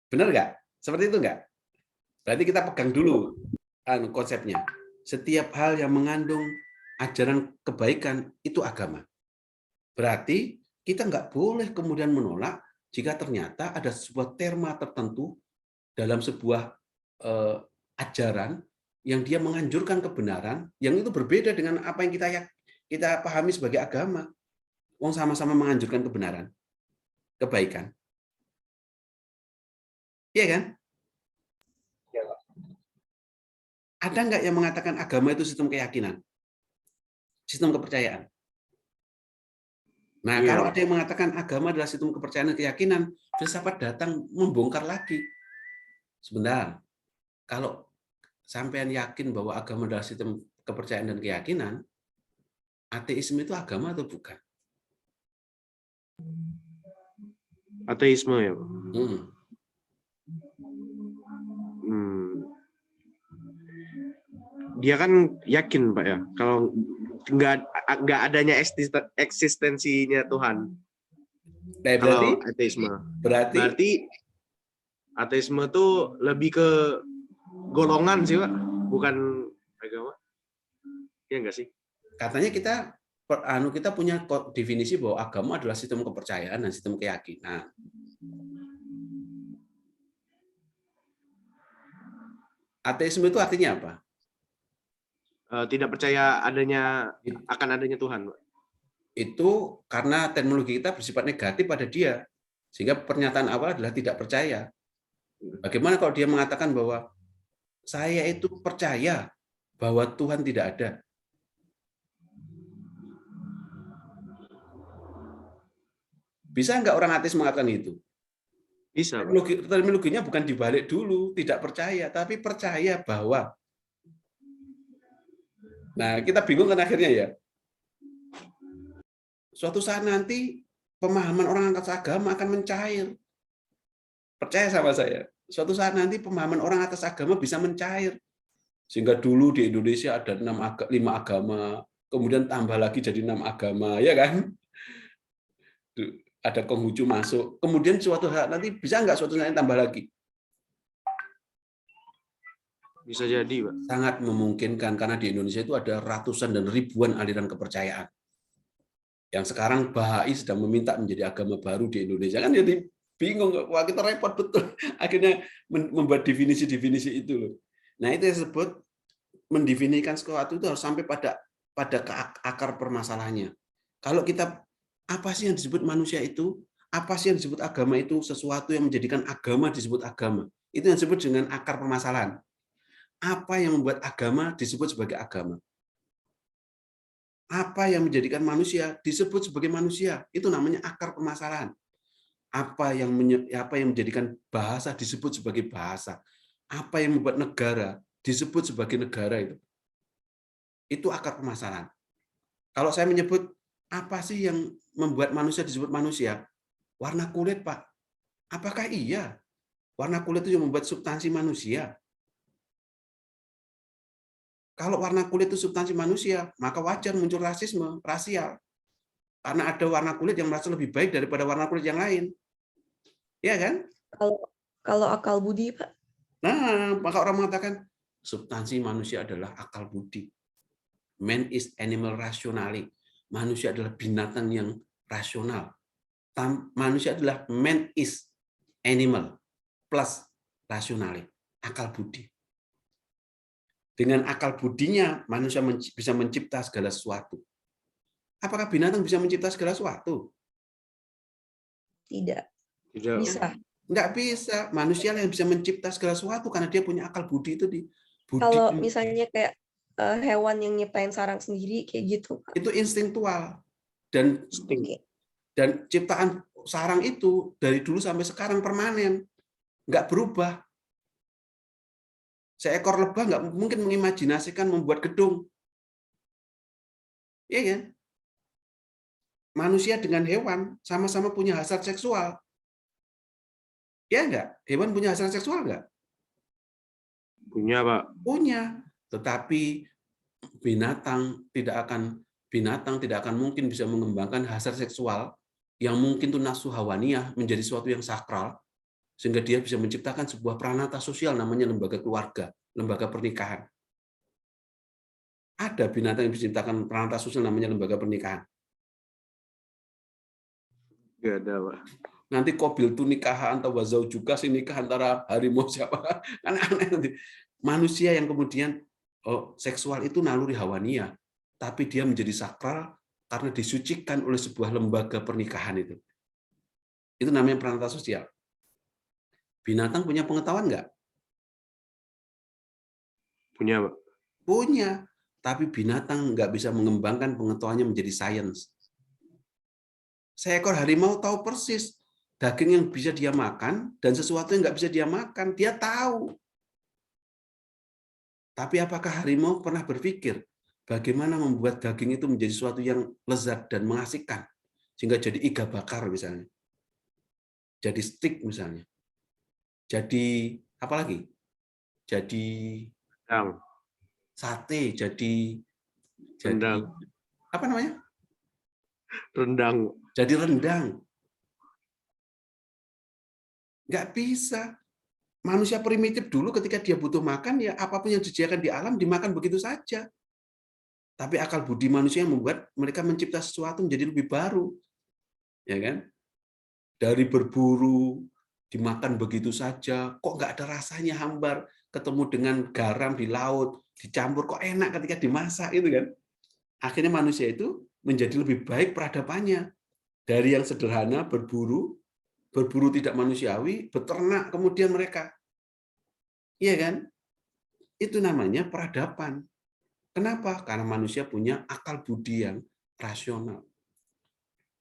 Benar nggak? Seperti itu nggak? Berarti kita pegang dulu konsepnya. Setiap hal yang mengandung ajaran kebaikan itu agama. Berarti kita nggak boleh kemudian menolak jika ternyata ada sebuah terma tertentu dalam sebuah ajaran yang dia menganjurkan kebenaran yang itu berbeda dengan apa yang kita pahami sebagai agama. Wong sama-sama menganjurkan kebenaran, kebaikan. Iya kan? Ada nggak yang mengatakan agama itu sistem keyakinan? Sistem kepercayaan? Nah, kalau ada yang mengatakan agama adalah sistem kepercayaan dan keyakinan, filsafat datang membongkar lagi. Sebentar, kalau sampean yakin bahwa agama adalah sistem kepercayaan dan keyakinan, ateisme itu agama atau bukan? Ateisme ya, Pak? Dia kan yakin, Pak ya, kalau nggak adanya eksistensinya Tuhan. Nah, kalau ateisme. Berarti ateisme itu lebih ke golongan sih, Pak, bukan agama. Iya nggak sih? Katanya kita punya definisi bahwa agama adalah sistem kepercayaan dan sistem keyakinan. Ateisme itu artinya apa? Tidak percaya akan adanya Tuhan, Pak. Itu karena teknologi kita bersifat negatif pada dia, sehingga pernyataan awal adalah tidak percaya. Bagaimana kalau dia mengatakan bahwa saya itu percaya bahwa Tuhan tidak ada? Bisa nggak orang ateis mengatakan itu? Bisa. Terminologinya bukan dibalik dulu, tidak percaya, tapi percaya bahwa. Nah, kita bingung kan akhirnya ya. Suatu saat nanti pemahaman orang atas agama akan mencair. Percaya sama saya, suatu saat nanti pemahaman orang atas agama bisa mencair. Sehingga dulu di Indonesia ada 5 agama, kemudian tambah lagi jadi 6 agama, ya kan? Ada Konghucu masuk, kemudian suatu saat nanti bisa nggak suatu saat tambah lagi? Bisa jadi, Pak. Sangat memungkinkan, karena di Indonesia itu ada ratusan dan ribuan aliran kepercayaan. Yang sekarang Bahai sedang meminta menjadi agama baru di Indonesia. Kan jadi bingung, wah kita repot betul. Akhirnya membuat definisi-definisi itu loh. Nah itu yang disebut mendefinisikan sesuatu itu harus sampai pada akar permasalahannya. Kalau kita, apa sih yang disebut manusia itu? Apa sih yang disebut agama itu? Sesuatu yang menjadikan agama disebut agama. Itu yang disebut dengan akar permasalahan. Apa yang membuat agama disebut sebagai agama? Apa yang menjadikan manusia disebut sebagai manusia? Itu namanya akar permasalahan. Apa yang menjadikan bahasa disebut sebagai bahasa? Apa yang membuat negara disebut sebagai negara itu? Itu akar permasalahan. Kalau saya menyebut apa sih yang membuat manusia disebut manusia? Warna kulit, Pak. Apakah iya warna kulit itu yang membuat substansi manusia? Kalau warna kulit itu substansi manusia, maka wajar muncul rasisme, rasial. Karena ada warna kulit yang merasa lebih baik daripada warna kulit yang lain. Iya kan? Kalau akal budi, Pak. Nah, maka orang mengatakan substansi manusia adalah akal budi. Man is animal rationally. Manusia adalah binatang yang rasional. Manusia adalah man is animal plus rationally. Akal budi. Dengan akal budinya, manusia bisa mencipta segala sesuatu. Apakah binatang bisa mencipta segala sesuatu? Tidak. Tidak. Bisa. Nggak bisa. Manusia yang bisa mencipta segala sesuatu karena dia punya akal budi itu. Kalau misalnya kayak hewan yang nyiptain sarang sendiri kayak gitu, Pak. Itu instingtual. Dan ciptaan sarang itu dari dulu sampai sekarang permanen. Nggak berubah. Seekor lebah nggak mungkin mengimajinasikan membuat gedung. Iya kan? Manusia dengan hewan sama-sama punya hasrat seksual. Ya enggak? Hewan punya hasrat seksual enggak? Punya, Pak. Punya. Tetapi binatang tidak akan mungkin bisa mengembangkan hasrat seksual yang mungkin itu nafsu hawaniyah menjadi sesuatu yang sakral, sehingga dia bisa menciptakan sebuah pranata sosial namanya lembaga keluarga, lembaga pernikahan. Ada binatang yang bisa menciptakan pranata sosial namanya lembaga pernikahan. Nggak ada, Pak. Nanti kobil tu nikah antara wazau juga sih nikah antara harimau siapa, kan aneh nanti. Manusia yang kemudian seksual itu naluri hawaniyah, tapi dia menjadi sakral karena disucikan oleh sebuah lembaga pernikahan itu. Itu namanya pranata sosial. Binatang punya pengetahuan nggak? Punya, Pak. Punya, tapi binatang nggak bisa mengembangkan pengetahuannya menjadi sains. Seekor harimau tahu persis daging yang bisa dia makan dan sesuatu yang nggak bisa dia makan, dia tahu. Tapi apakah harimau pernah berpikir bagaimana membuat daging itu menjadi sesuatu yang lezat dan mengasihkan, sehingga jadi iga bakar misalnya, jadi steak misalnya, jadi apa lagi? Jadi sate, jadi rendang. Apa namanya? Rendang. Jadi rendang. Nggak bisa. Manusia primitif dulu ketika dia butuh makan, ya apapun yang disediakan di alam dimakan begitu saja. Tapi akal budi manusia yang membuat mereka mencipta sesuatu menjadi lebih baru. Ya kan? Dari berburu, dimakan begitu saja, kok nggak ada rasanya, hambar, ketemu dengan garam di laut, dicampur, kok enak ketika dimasak, itu kan? Akhirnya manusia itu menjadi lebih baik peradabannya. Dari yang sederhana, berburu tidak manusiawi, beternak kemudian mereka. Iya kan? Itu namanya peradaban. Kenapa? Karena manusia punya akal budi yang rasional.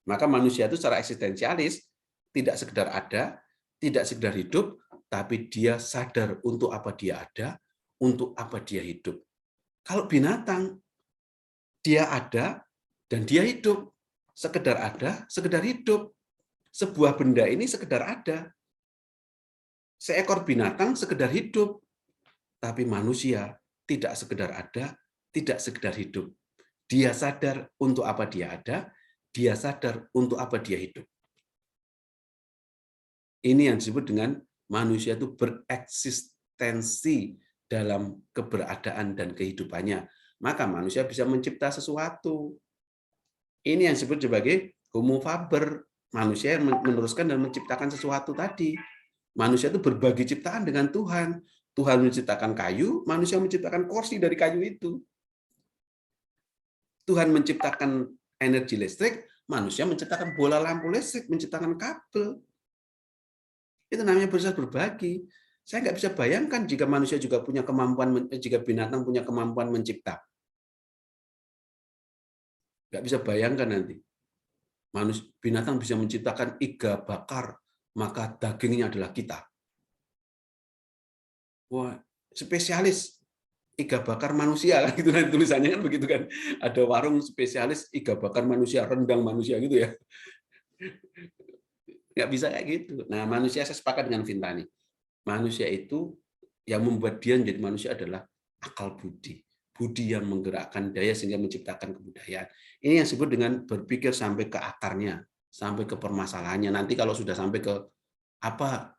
Maka manusia itu secara eksistensialis tidak sekedar ada, tidak sekedar hidup, tapi dia sadar untuk apa dia ada, untuk apa dia hidup. Kalau binatang, dia ada dan dia hidup. sekedar ada, sekedar hidup. Sebuah benda ini sekedar ada. Seekor binatang sekedar hidup. Tapi manusia tidak sekedar ada, tidak sekedar hidup. Dia sadar untuk apa dia ada, dia sadar untuk apa dia hidup. Ini yang disebut dengan manusia itu bereksistensi dalam keberadaan dan kehidupannya. Maka manusia bisa mencipta sesuatu. Ini yang disebut sebagai homo faber. Manusia yang meneruskan dan menciptakan sesuatu tadi. Manusia itu berbagi ciptaan dengan Tuhan. Tuhan menciptakan kayu, manusia menciptakan kursi dari kayu itu. Tuhan menciptakan energi listrik, manusia menciptakan bola lampu listrik, menciptakan kabel. Itu namanya proses berbagi. Saya nggak bisa bayangkan jika manusia juga punya kemampuan, jika binatang punya kemampuan mencipta. Nggak bisa bayangkan nanti. Binatang bisa menciptakan iga bakar, maka dagingnya adalah kita. Wah, spesialis iga bakar manusia kan gitu kan tulisannya kan begitu kan. Ada warung spesialis iga bakar manusia, rendang manusia gitu ya. Nggak bisa kayak gitu. Nah, manusia saya sepakat dengan Vintani. Manusia itu yang membuat dia menjadi manusia adalah akal budi. Budi yang menggerakkan daya sehingga menciptakan kebudayaan. Ini yang disebut dengan berpikir sampai ke akarnya, sampai ke permasalahannya. Nanti kalau sudah sampai ke apa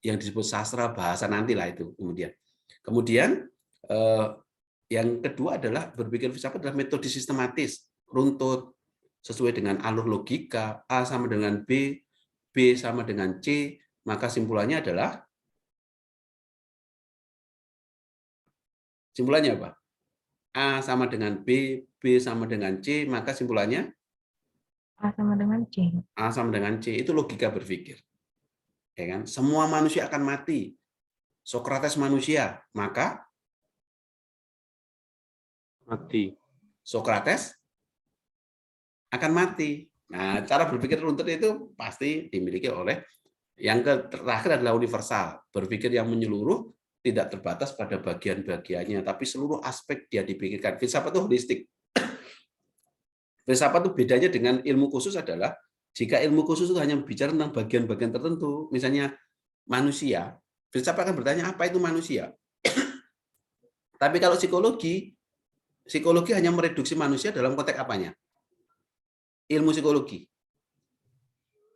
yang disebut sastra bahasa nantilah itu kemudian. Kemudian yang kedua adalah berpikir filsafat adalah metode sistematis, runtut, sesuai dengan alur logika, A sama dengan B, B sama dengan C, maka simpulannya adalah apa? A sama dengan B, B sama dengan C, maka simpulannya A sama dengan C. A sama dengan C, itu logika berpikir. Ya kan? Semua manusia akan mati. Sokrates manusia, maka Mati. Sokrates akan mati. Nah, cara berpikir runtut itu pasti dimiliki oleh yang terakhir adalah universal, berpikir yang menyeluruh, tidak terbatas pada bagian-bagiannya, tapi seluruh aspek dia dipikirkan. Filsafat itu holistik. Filsafat itu bedanya dengan ilmu khusus adalah jika ilmu khusus itu hanya bicara tentang bagian-bagian tertentu, misalnya manusia, filsafat akan bertanya apa itu manusia. Tapi kalau psikologi hanya mereduksi manusia dalam konteks apanya? Ilmu psikologi.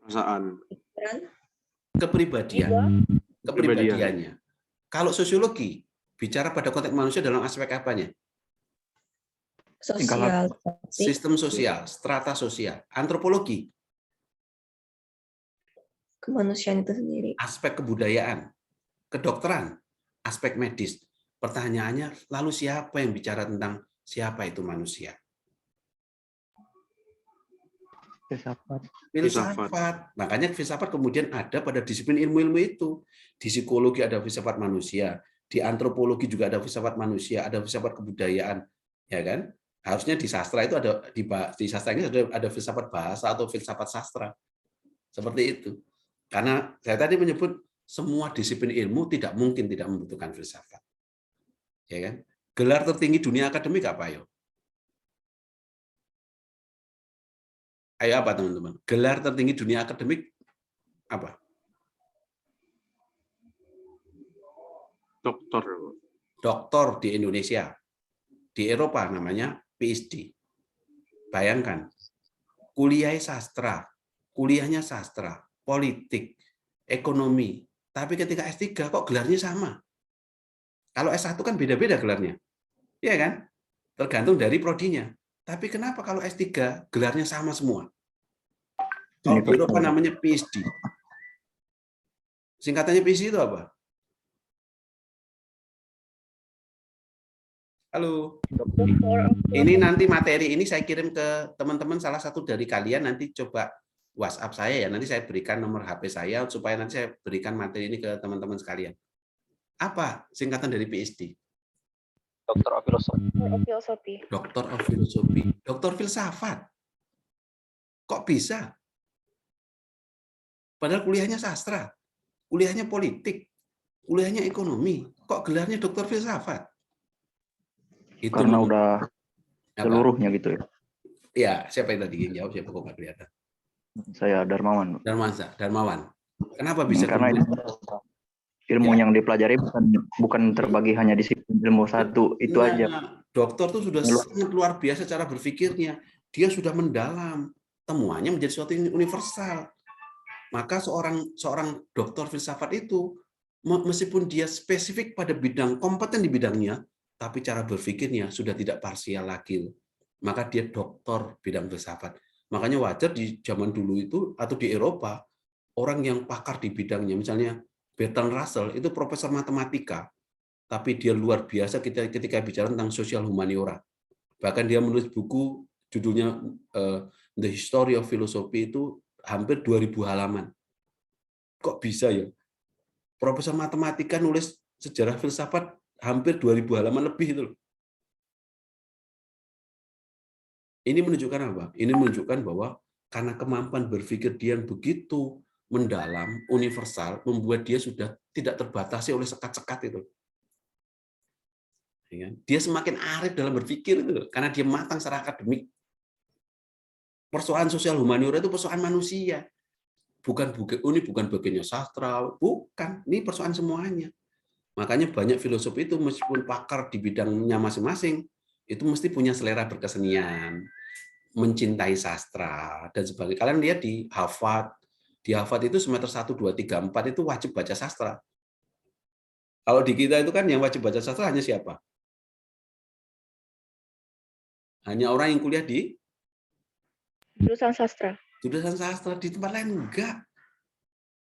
Perasaan. Kepribadiannya. Kalau sosiologi bicara pada konteks manusia dalam aspek apanya? Sosial. Sistem sosial, strata sosial. Antropologi, Kemanusiaan itu sendiri. aspek kebudayaan. Kedokteran, aspek medis. Pertanyaannya, lalu siapa yang bicara tentang siapa itu manusia? Filsafat. Makanya filsafat kemudian ada pada disiplin ilmu-ilmu itu. Di psikologi ada filsafat manusia, di antropologi juga ada filsafat manusia, ada filsafat kebudayaan, ya kan? Harusnya di sastra itu ada di sastra ini ada filsafat bahasa atau filsafat sastra. Seperti itu. Karena saya tadi menyebut semua disiplin ilmu tidak mungkin tidak membutuhkan filsafat. Ya kan? Gelar tertinggi dunia akademik apa ayo? Ayo apa teman-teman? Gelar tertinggi dunia akademik apa? Doktor. Doktor di Indonesia. Di Eropa namanya PhD. Bayangkan, kuliahnya sastra, politik, ekonomi. Tapi ketika S3 kok gelarnya sama? Kalau S1 kan beda-beda gelarnya. Iya kan? Tergantung dari prodinya. Tapi kenapa kalau S3 gelarnya sama semua? Kalau di Eropa namanya PhD. Singkatannya PhD itu apa? Halo. Ini nanti materi ini saya kirim ke teman-teman salah satu dari kalian, nanti coba WhatsApp saya ya. Nanti saya berikan nomor HP saya supaya nanti saya berikan materi ini ke teman-teman sekalian. Apa singkatan dari PhD? Doktor of Filosofi. Doktor of Philosophy. Doktor filsafat. Kok bisa? Padahal kuliahnya sastra, kuliahnya politik, kuliahnya ekonomi. Kok gelarnya doktor filsafat? Itu karena udah seluruhnya gitu ya. Ya, siapa yang tadi yang jawab? Siapa kok nggak kelihatan? Saya Darmawan. Darmawan. Kenapa bisa Karena kemudian? ilmu Ya. yang dipelajari bukan terbagi hanya disiplin ilmu satu, itu aja. Dokter tuh sudah sangat luar biasa cara berpikirnya. Dia sudah mendalam. Temuannya menjadi sesuatu yang universal. Maka seorang dokter filsafat itu, meskipun dia spesifik pada bidang, kompeten di bidangnya, tapi cara berpikirnya sudah tidak parsial lagi. Maka dia dokter bidang filsafat. Makanya wajar di zaman dulu itu, atau di Eropa, orang yang pakar di bidangnya, misalnya Bertrand Russell, itu profesor matematika, tapi dia luar biasa ketika bicara tentang sosial humaniora. Bahkan dia menulis buku, judulnya The History of Philosophy, itu hampir 2000 halaman. Kok bisa ya? Profesor matematika nulis sejarah filsafat hampir 2000 halaman lebih itu loh. Ini menunjukkan apa? Ini menunjukkan bahwa karena kemampuan berpikir dia yang begitu mendalam, universal, membuat dia sudah tidak terbatasi oleh sekat-sekat itu. Dia semakin arif dalam berpikir itu, karena dia matang secara akademik. Persoalan sosial humaniora itu persoalan manusia. Ini bukan bagiannya sastra, bukan. Ini persoalan semuanya. Makanya banyak filosof itu meskipun pakar di bidangnya masing-masing, itu mesti punya selera berkesenian, mencintai sastra dan sebagainya. Kalian lihat di Harvard itu semester 1, 2, 3, 4 itu wajib baca sastra. Kalau di kita itu kan yang wajib baca sastra hanya siapa? Hanya orang yang kuliah di Jurusan sastra. jurusan sastra. Di tempat lain enggak.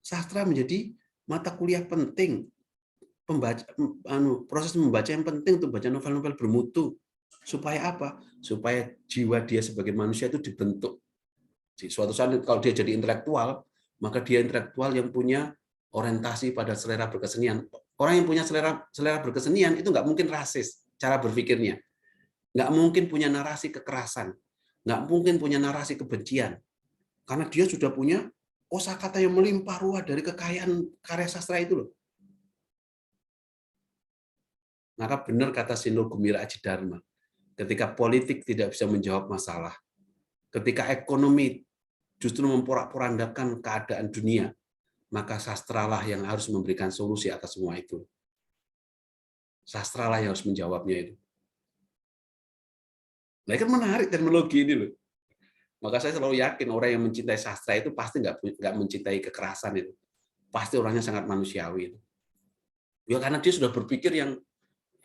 Sastra menjadi mata kuliah penting. Proses membaca yang penting untuk baca novel-novel bermutu. Supaya apa? Supaya jiwa dia sebagai manusia itu dibentuk. Suatu saat kalau dia jadi intelektual, maka dia intelektual yang punya orientasi pada selera berkesenian. Orang yang punya selera berkesenian itu nggak mungkin rasis cara berpikirnya. Nggak mungkin punya narasi kekerasan. Nggak mungkin punya narasi kebencian. Karena dia sudah punya kosakata yang melimpah ruah dari kekayaan karya sastra itu loh. Maka benar kata Sino Gumira Adjidharma, ketika politik tidak bisa menjawab masalah, ketika ekonomi justru memporak-porandakan keadaan dunia, maka sastralah yang harus memberikan solusi atas semua itu. Sastralah yang harus menjawabnya itu. Nah, kan menarik terminologi ini loh. Maka saya selalu yakin orang yang mencintai sastra itu pasti nggak mencintai kekerasan itu. Pasti orangnya sangat manusiawi itu. Ya karena dia sudah berpikir yang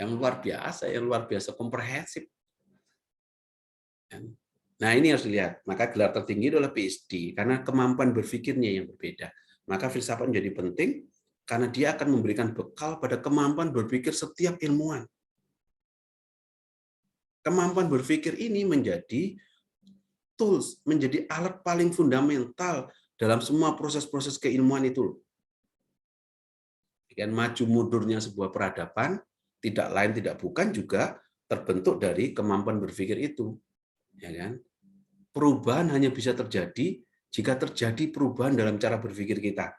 luar biasa komprehensif. Nah, ini harus dilihat. Maka gelar tertinggi adalah PhD karena kemampuan berpikirnya yang berbeda. Maka filsafat menjadi penting karena dia akan memberikan bekal pada kemampuan berpikir setiap ilmuwan. Kemampuan berpikir ini menjadi tools, menjadi alat paling fundamental dalam semua proses-proses keilmuan itu. Dan maju mundurnya sebuah peradaban tidak lain tidak bukan juga terbentuk dari kemampuan berpikir itu, ya kan? Perubahan hanya bisa terjadi jika terjadi perubahan dalam cara berpikir kita.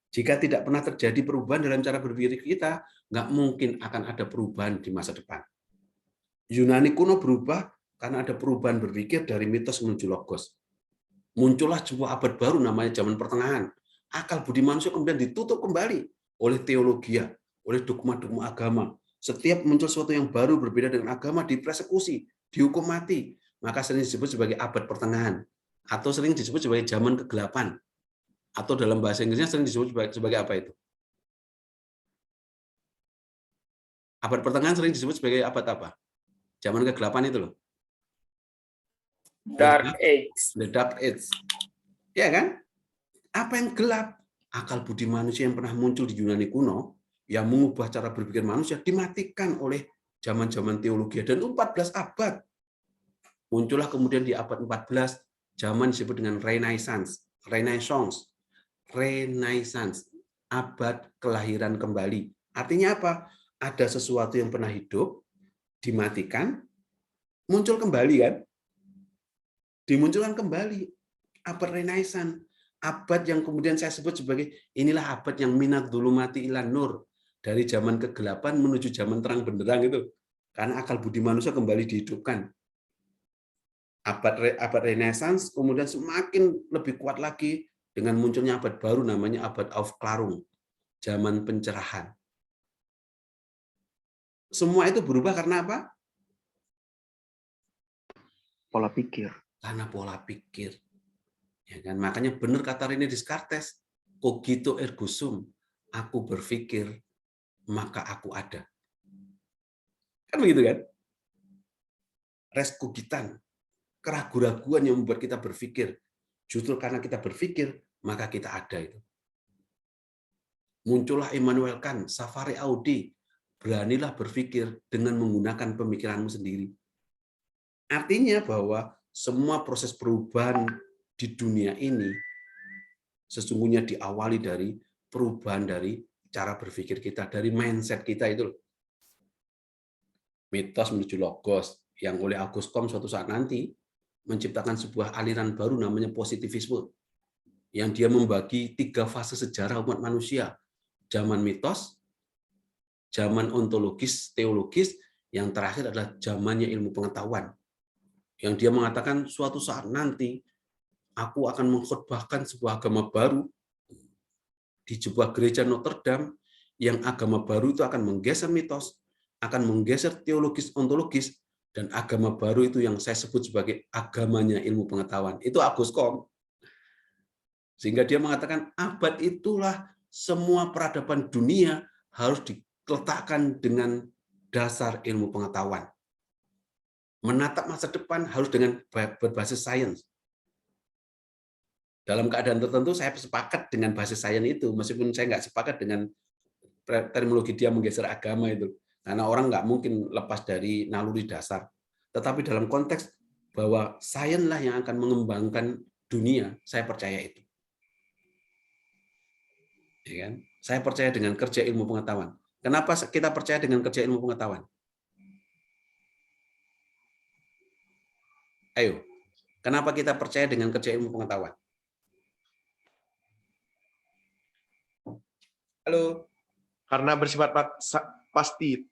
Jika tidak pernah terjadi perubahan dalam cara berpikir kita, nggak mungkin akan ada perubahan di masa depan. Yunani kuno berubah karena ada perubahan berpikir dari mitos menuju logos. Muncullah sebuah abad baru namanya zaman pertengahan. Akal budi manusia kemudian ditutup kembali oleh teologia, oleh dogma-dogma agama. Setiap muncul sesuatu yang baru berbeda dengan agama dipersekusi, dihukum mati. Maka sering disebut sebagai abad pertengahan. Atau sering disebut sebagai zaman kegelapan. Atau dalam bahasa Inggrisnya sering disebut sebagai apa itu? Abad pertengahan sering disebut sebagai abad apa? Zaman kegelapan itu loh. Dark Age. The Dark Age. Ya kan? Apa yang gelap? Akal budi manusia yang pernah muncul di Yunani kuno, yang mengubah cara berpikir manusia, dimatikan oleh zaman-zaman teologi. Dan 14 abad. Muncullah kemudian di abad 14, zaman disebut dengan Renaissance. Abad kelahiran kembali. Artinya apa? Ada sesuatu yang pernah hidup, dimatikan, muncul kembali kan? Dimunculkan kembali. Abad Renaissance. Abad yang kemudian saya sebut sebagai inilah abad yang minat dzulumati ilan nur, dari zaman kegelapan menuju zaman terang benderang itu, karena akal budi manusia kembali dihidupkan. abad Renaissance, kemudian semakin lebih kuat lagi dengan munculnya abad baru namanya abad Aufklärung, zaman pencerahan. Semua itu berubah karena apa? Pola pikir. Karena pola pikir. Ya kan? Makanya benar kata René Descartes, cogito ergo sum, aku berpikir maka aku ada. Kan begitu kan? Res cogitan, keraguan-raguan yang membuat kita berpikir. Justru karena kita berpikir, maka kita ada itu. Muncullah Immanuel Kant, Safari Audi, beranilah berpikir dengan menggunakan pemikiranmu sendiri. Artinya bahwa semua proses perubahan di dunia ini sesungguhnya diawali dari perubahan dari cara berpikir kita, dari mindset kita itu. Mitos menuju logos, yang oleh Auguste Comte suatu saat nanti menciptakan sebuah aliran baru namanya positivisme, yang dia membagi 3 fase sejarah umat manusia. Zaman mitos, zaman ontologis, teologis, yang terakhir adalah zamannya ilmu pengetahuan. Yang dia mengatakan suatu saat nanti aku akan mengkhotbahkan sebuah agama baru di sebuah gereja Notre Dame, yang agama baru itu akan menggeser mitos, akan menggeser teologis ontologis, dan agama baru itu yang saya sebut sebagai agamanya ilmu pengetahuan. Itu Auguste Comte. Sehingga dia mengatakan abad itulah semua peradaban dunia harus diletakkan dengan dasar ilmu pengetahuan. Menatap masa depan harus dengan berbasis sains. Dalam keadaan tertentu saya sepakat dengan basis sains itu, meskipun saya nggak sepakat dengan terminologi dia menggeser agama itu. Karena orang nggak mungkin lepas dari naluri dasar. Tetapi dalam konteks bahwa sainslah yang akan mengembangkan dunia, saya percaya itu. Ya kan? Saya percaya dengan kerja ilmu pengetahuan. Kenapa kita percaya dengan kerja ilmu pengetahuan? Ayo, kenapa kita percaya dengan kerja ilmu pengetahuan? Halo? Karena bersifat pasti.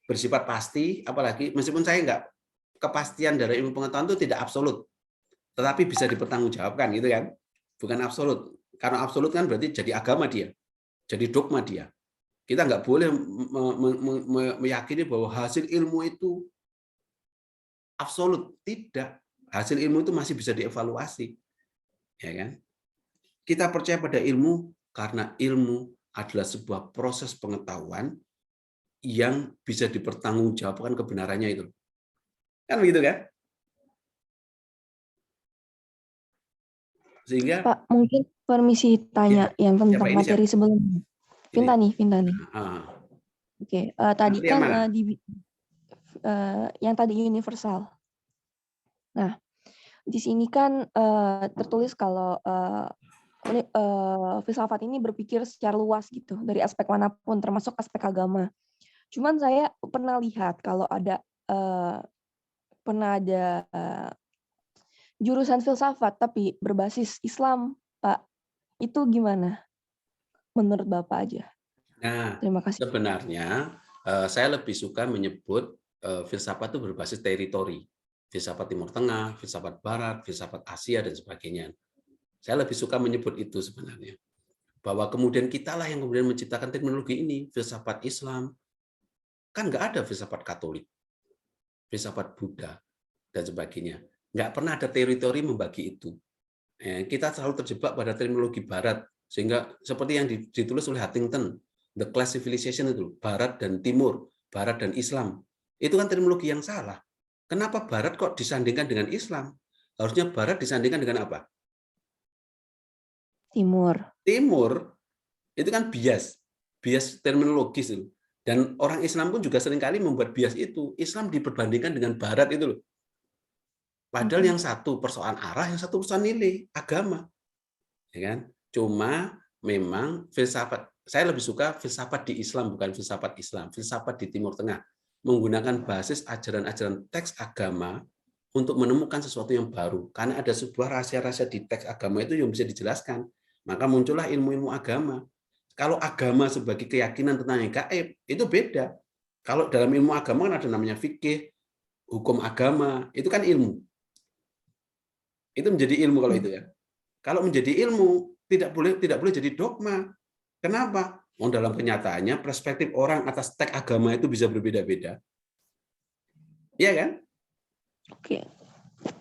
Bersifat pasti, apalagi meskipun saya enggak, kepastian dari ilmu pengetahuan itu tidak absolut, tetapi bisa dipertanggungjawabkan, gitu kan? Bukan absolut. Karena absolut kan berarti jadi agama dia, jadi dogma dia. Kita nggak boleh meyakini bahwa hasil ilmu itu absolut, tidak. Hasil ilmu itu masih bisa dievaluasi, ya kan? Kita percaya pada ilmu karena ilmu adalah sebuah proses pengetahuan yang bisa dipertanggungjawabkan kebenarannya itu. Kan begitu kan? Sehingga Pak, mungkin permisi tanya yang tentang ini materi sebelumnya. Vinta nih. Oke, tadi Materi yang kan mana? yang tadi universal. Nah, di sini kan tertulis kalau filsafat ini berpikir secara luas gitu, dari aspek manapun, termasuk aspek agama. Cuman saya pernah lihat kalau pernah ada jurusan filsafat tapi berbasis Islam, Pak. Itu gimana? Menurut Bapak aja. Nah, Terima kasih. sebenarnya saya lebih suka menyebut filsafat itu berbasis teritori. Filsafat Timur Tengah, filsafat Barat, filsafat Asia, dan sebagainya. Saya lebih suka menyebut itu sebenarnya. Bahwa kemudian kitalah yang kemudian menciptakan teknologi ini, filsafat Islam. Kan nggak ada filsafat Katolik, filsafat Buddha, dan sebagainya. Nggak pernah ada teritori membagi itu. Kita selalu terjebak pada terminologi Barat, sehingga seperti yang ditulis oleh Huntington, The Class Civilization itu, Barat dan Timur, Barat dan Islam. Itu kan terminologi yang salah. Kenapa Barat kok disandingkan dengan Islam? Harusnya Barat disandingkan dengan apa? Timur. Timur itu kan bias terminologis itu. Dan orang Islam pun juga seringkali membuat bias itu. Islam diperbandingkan dengan Barat itu loh. Padahal yang satu persoalan arah, yang satu persoalan nilai agama, ya kan? Cuma memang filsafat, saya lebih suka filsafat di Islam bukan filsafat Islam, filsafat di Timur Tengah, menggunakan basis ajaran-ajaran teks agama untuk menemukan sesuatu yang baru. Karena ada sebuah rahasia-rahasia di teks agama itu yang bisa dijelaskan. Maka muncullah ilmu-ilmu agama. Kalau agama sebagai keyakinan tentang yang gaib, itu beda. Kalau dalam ilmu agama kan ada namanya fikih, hukum agama, itu kan ilmu. Itu menjadi ilmu kalau itu ya. Kalau menjadi ilmu tidak boleh jadi dogma. Kenapa? Dalam kenyataannya perspektif orang atas teks agama itu bisa berbeda-beda. Iya kan? Oke.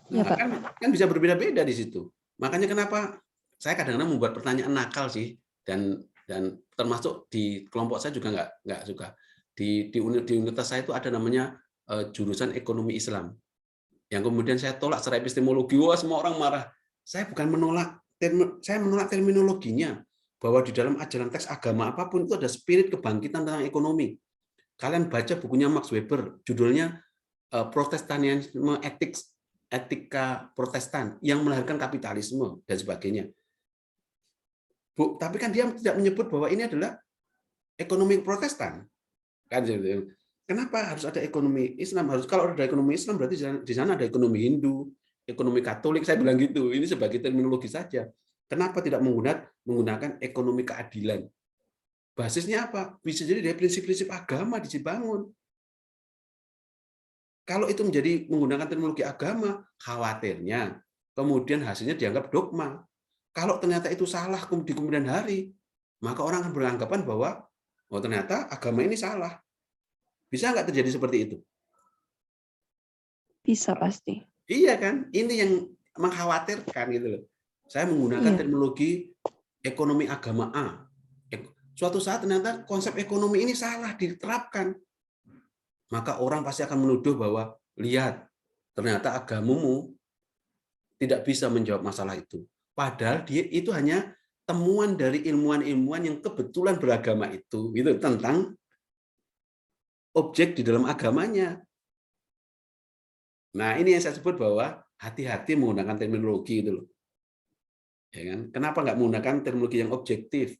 Ya, Pak. Kan bisa berbeda-beda di situ. Makanya kenapa saya kadang-kadang membuat pertanyaan nakal sih, dan termasuk di kelompok saya juga nggak suka. Di universitas saya itu ada namanya jurusan ekonomi Islam. Yang kemudian saya tolak secara epistemologi, wah semua orang marah. Saya bukan menolak, saya menolak terminologinya, bahwa di dalam ajaran teks agama apapun itu ada spirit kebangkitan tentang ekonomi. Kalian baca bukunya Max Weber, judulnya Protestanisme Etika Protestan yang melahirkan kapitalisme dan sebagainya. Tapi kan dia tidak menyebut bahwa ini adalah ekonomi Protestan. Kan kenapa harus ada ekonomi Islam? Kalau ada ekonomi Islam berarti di sana ada ekonomi Hindu, ekonomi Katolik. Saya bilang gitu. Ini sebagai terminologi saja. Kenapa tidak menggunakan ekonomi keadilan? Basisnya apa? Bisa jadi dari prinsip-prinsip agama dibangun. Kalau itu menjadi menggunakan terminologi agama, khawatirnya kemudian hasilnya dianggap dogma. Kalau ternyata itu salah di kemudian hari, maka orang akan beranggapan bahwa ternyata agama ini salah. Bisa nggak terjadi seperti itu? Bisa pasti. Iya kan? Ini yang mengkhawatirkan gitu loh. Saya menggunakan terminologi ekonomi agama A. Suatu saat ternyata konsep ekonomi ini salah diterapkan. Maka orang pasti akan menuduh bahwa, lihat, ternyata agamamu tidak bisa menjawab masalah itu. Padahal itu hanya temuan dari ilmuwan-ilmuwan yang kebetulan beragama itu, gitu, tentang objek di dalam agamanya. Nah, ini yang saya sebut bahwa hati-hati menggunakan terminologi itu loh. Ya kan? Kenapa nggak menggunakan terminologi yang objektif?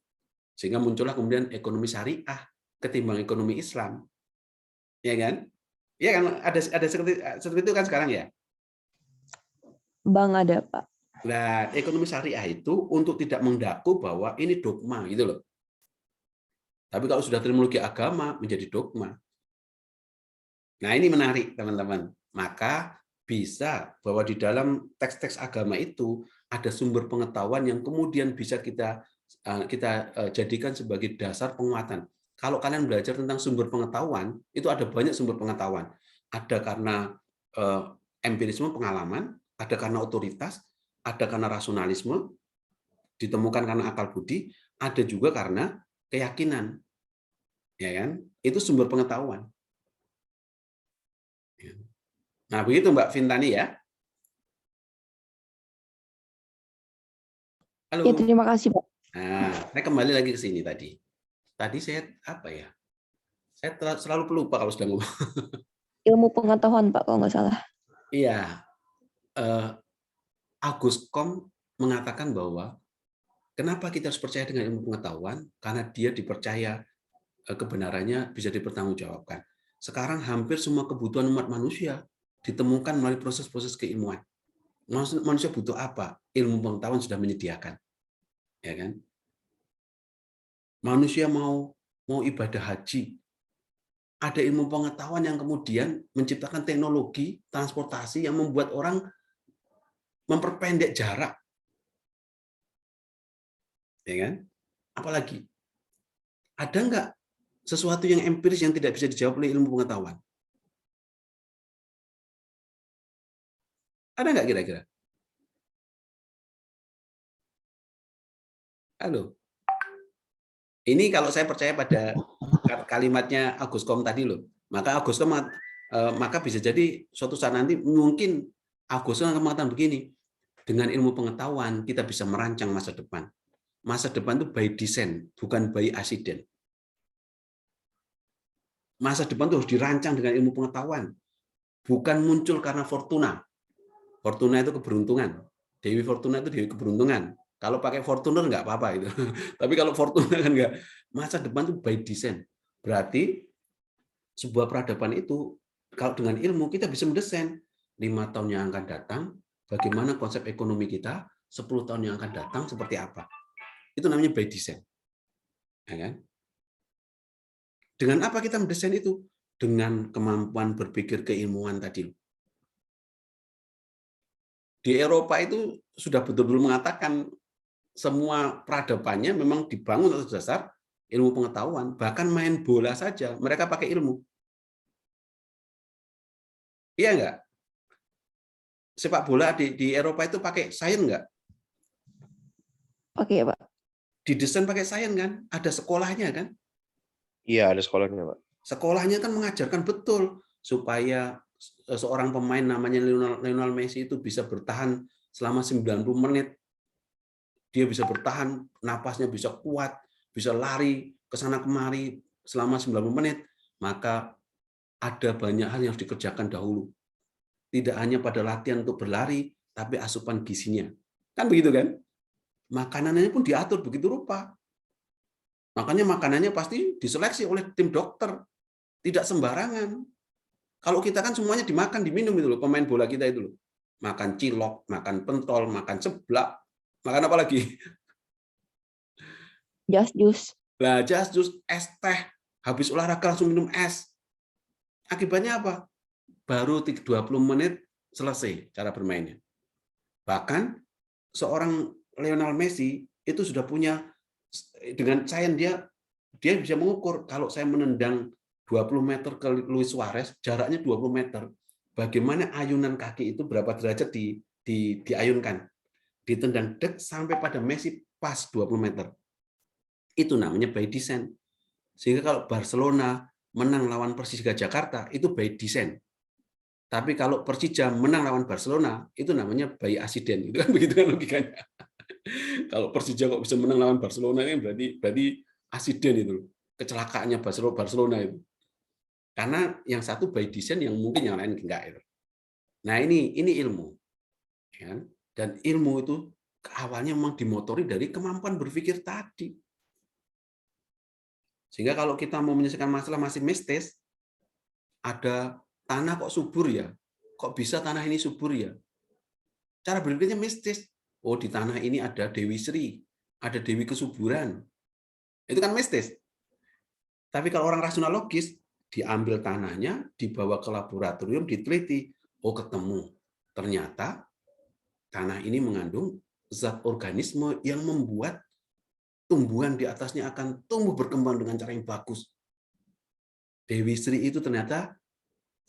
Sehingga muncullah kemudian ekonomi syariah ketimbang ekonomi Islam. Ya kan? Ya kan, ada seperti itu kan sekarang ya? Bang ada, Pak. Nah, ekonomi syariah itu untuk tidak mendaku bahwa ini dogma gitu loh. Tapi kalau sudah terminologi agama menjadi dogma. Nah, ini menarik, teman-teman. Maka bisa bahwa di dalam teks-teks agama itu ada sumber pengetahuan yang kemudian bisa kita jadikan sebagai dasar penguatan. Kalau kalian belajar tentang sumber pengetahuan, itu ada banyak sumber pengetahuan. Ada karena empirisme pengalaman, ada karena otoritas, ada karena rasionalisme, ditemukan karena akal budi, ada juga karena keyakinan. Ya kan? Itu sumber pengetahuan. Nah, begitu Mbak Vintani ya. Halo. Ya, terima kasih, Pak. Nah, saya kembali lagi ke sini tadi. Tadi saya apa ya? Saya selalu pelupa kalau sudah ngomong. Ilmu pengetahuan, Pak, kalau nggak salah. Iya. Auguste Comte mengatakan bahwa kenapa kita harus percaya dengan ilmu pengetahuan? Karena dia dipercaya kebenarannya bisa dipertanggungjawabkan. Sekarang hampir semua kebutuhan umat manusia ditemukan melalui proses-proses keilmuan. Manusia butuh apa? Ilmu pengetahuan sudah menyediakan. Ya kan? Manusia mau ibadah haji, ada ilmu pengetahuan yang kemudian menciptakan teknologi transportasi yang membuat orang memperpendek jarak. Ya kan? Apalagi ada nggak sesuatu yang empiris yang tidak bisa dijawab oleh ilmu pengetahuan? Ada nggak kira-kira? Halo. Ini kalau saya percaya pada kalimatnya Auguste Comte tadi loh. Maka Auguste Comte maka bisa jadi suatu saat nanti mungkin Auguste Comte akan mengatakan begini, dengan ilmu pengetahuan kita bisa merancang masa depan. Masa depan itu by design, bukan by accident. Masa depan itu harus dirancang dengan ilmu pengetahuan. Bukan muncul karena fortuna. Fortuna itu keberuntungan. Dewi Fortuna itu dewi keberuntungan. Kalau pakai Fortuner nggak apa-apa itu. Tapi kalau Fortuna kan nggak. Masa depan itu by design. Berarti sebuah peradaban itu kalau dengan ilmu kita bisa mendesain 5 tahun yang akan datang, bagaimana konsep ekonomi kita, 10 tahun yang akan datang seperti apa. Itu namanya by design. Ya kan? Dengan apa kita mendesain itu? Dengan kemampuan berpikir keilmuan tadi. Di Eropa itu sudah betul-betul mengatakan semua peradabannya memang dibangun atas dasar ilmu pengetahuan. Bahkan main bola saja mereka pakai ilmu. Iya enggak? Sepak bola di Eropa itu pakai sains enggak? Oke, Pak. Didesain pakai sains kan? Ada sekolahnya kan? Iya, ada sekolahnya, Pak. Sekolahnya kan mengajarkan betul supaya seorang pemain namanya Lionel Messi itu bisa bertahan selama 90 menit. Dia bisa bertahan, napasnya bisa kuat, bisa lari ke sana kemari selama 90 menit. Maka ada banyak hal yang harus dikerjakan dahulu. Tidak hanya pada latihan untuk berlari, tapi asupan gizinya. Kan begitu kan? Makanannya pun diatur begitu rupa. Makanya makanannya pasti diseleksi oleh tim dokter. Tidak sembarangan. Kalau kita kan semuanya dimakan, diminum itu loh, pemain bola kita itu loh. Makan cilok, makan pentol, makan seblak, makan apa lagi? Just juice. Lah, jus, es teh, habis olahraga langsung minum es. Akibatnya apa? Baru 20 menit selesai cara bermainnya. Bahkan seorang Lionel Messi itu sudah punya, dengan sains dia bisa mengukur kalau saya menendang 20 meter ke Luis Suarez, jaraknya 20 meter. Bagaimana ayunan kaki itu berapa derajat diayunkan. Ditendang dek sampai pada Messi pas 20 meter. Itu namanya by design. Sehingga kalau Barcelona menang lawan Persija Jakarta, itu by design. Tapi kalau Persija menang lawan Barcelona, itu namanya by accident. Itu kan begitu kan logikanya. Kalau Persija kok bisa menang lawan Barcelona, ini berarti accident itu. Kecelakaannya Barcelona itu. Karena yang satu by design, yang mungkin yang lain enggak itu. Nah, ini ilmu. Ya. Dan ilmu itu awalnya memang dimotori dari kemampuan berpikir tadi. Sehingga kalau kita mau menyelesaikan masalah masih mistis, ada tanah kok subur ya? Kok bisa tanah ini subur ya? Cara berpikirnya mistis. Oh, di tanah ini ada Dewi Sri, ada Dewi Kesuburan. Itu kan mistis. Tapi kalau orang rasional logis, diambil tanahnya, dibawa ke laboratorium, diteliti. Oh, ketemu. Ternyata tanah ini mengandung zat organisme yang membuat tumbuhan di atasnya akan tumbuh berkembang dengan cara yang bagus. Dewi Sri itu ternyata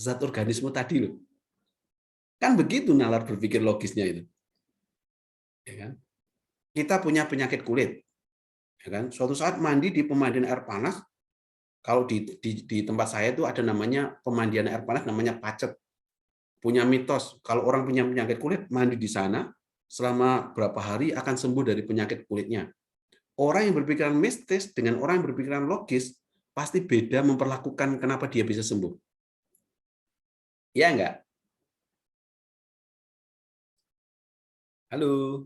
zat organisme tadi loh. Kan begitu nalar berpikir logisnya itu. Ya kan? Kita punya penyakit kulit. Ya kan? Suatu saat mandi di pemandian air panas, kalau di tempat saya itu ada namanya pemandian air panas namanya pacet. Punya mitos, kalau orang punya penyakit kulit, mandi di sana, selama berapa hari akan sembuh dari penyakit kulitnya. Orang yang berpikiran mistis dengan orang yang berpikiran logis pasti beda memperlakukan kenapa dia bisa sembuh. Ya enggak? Halo.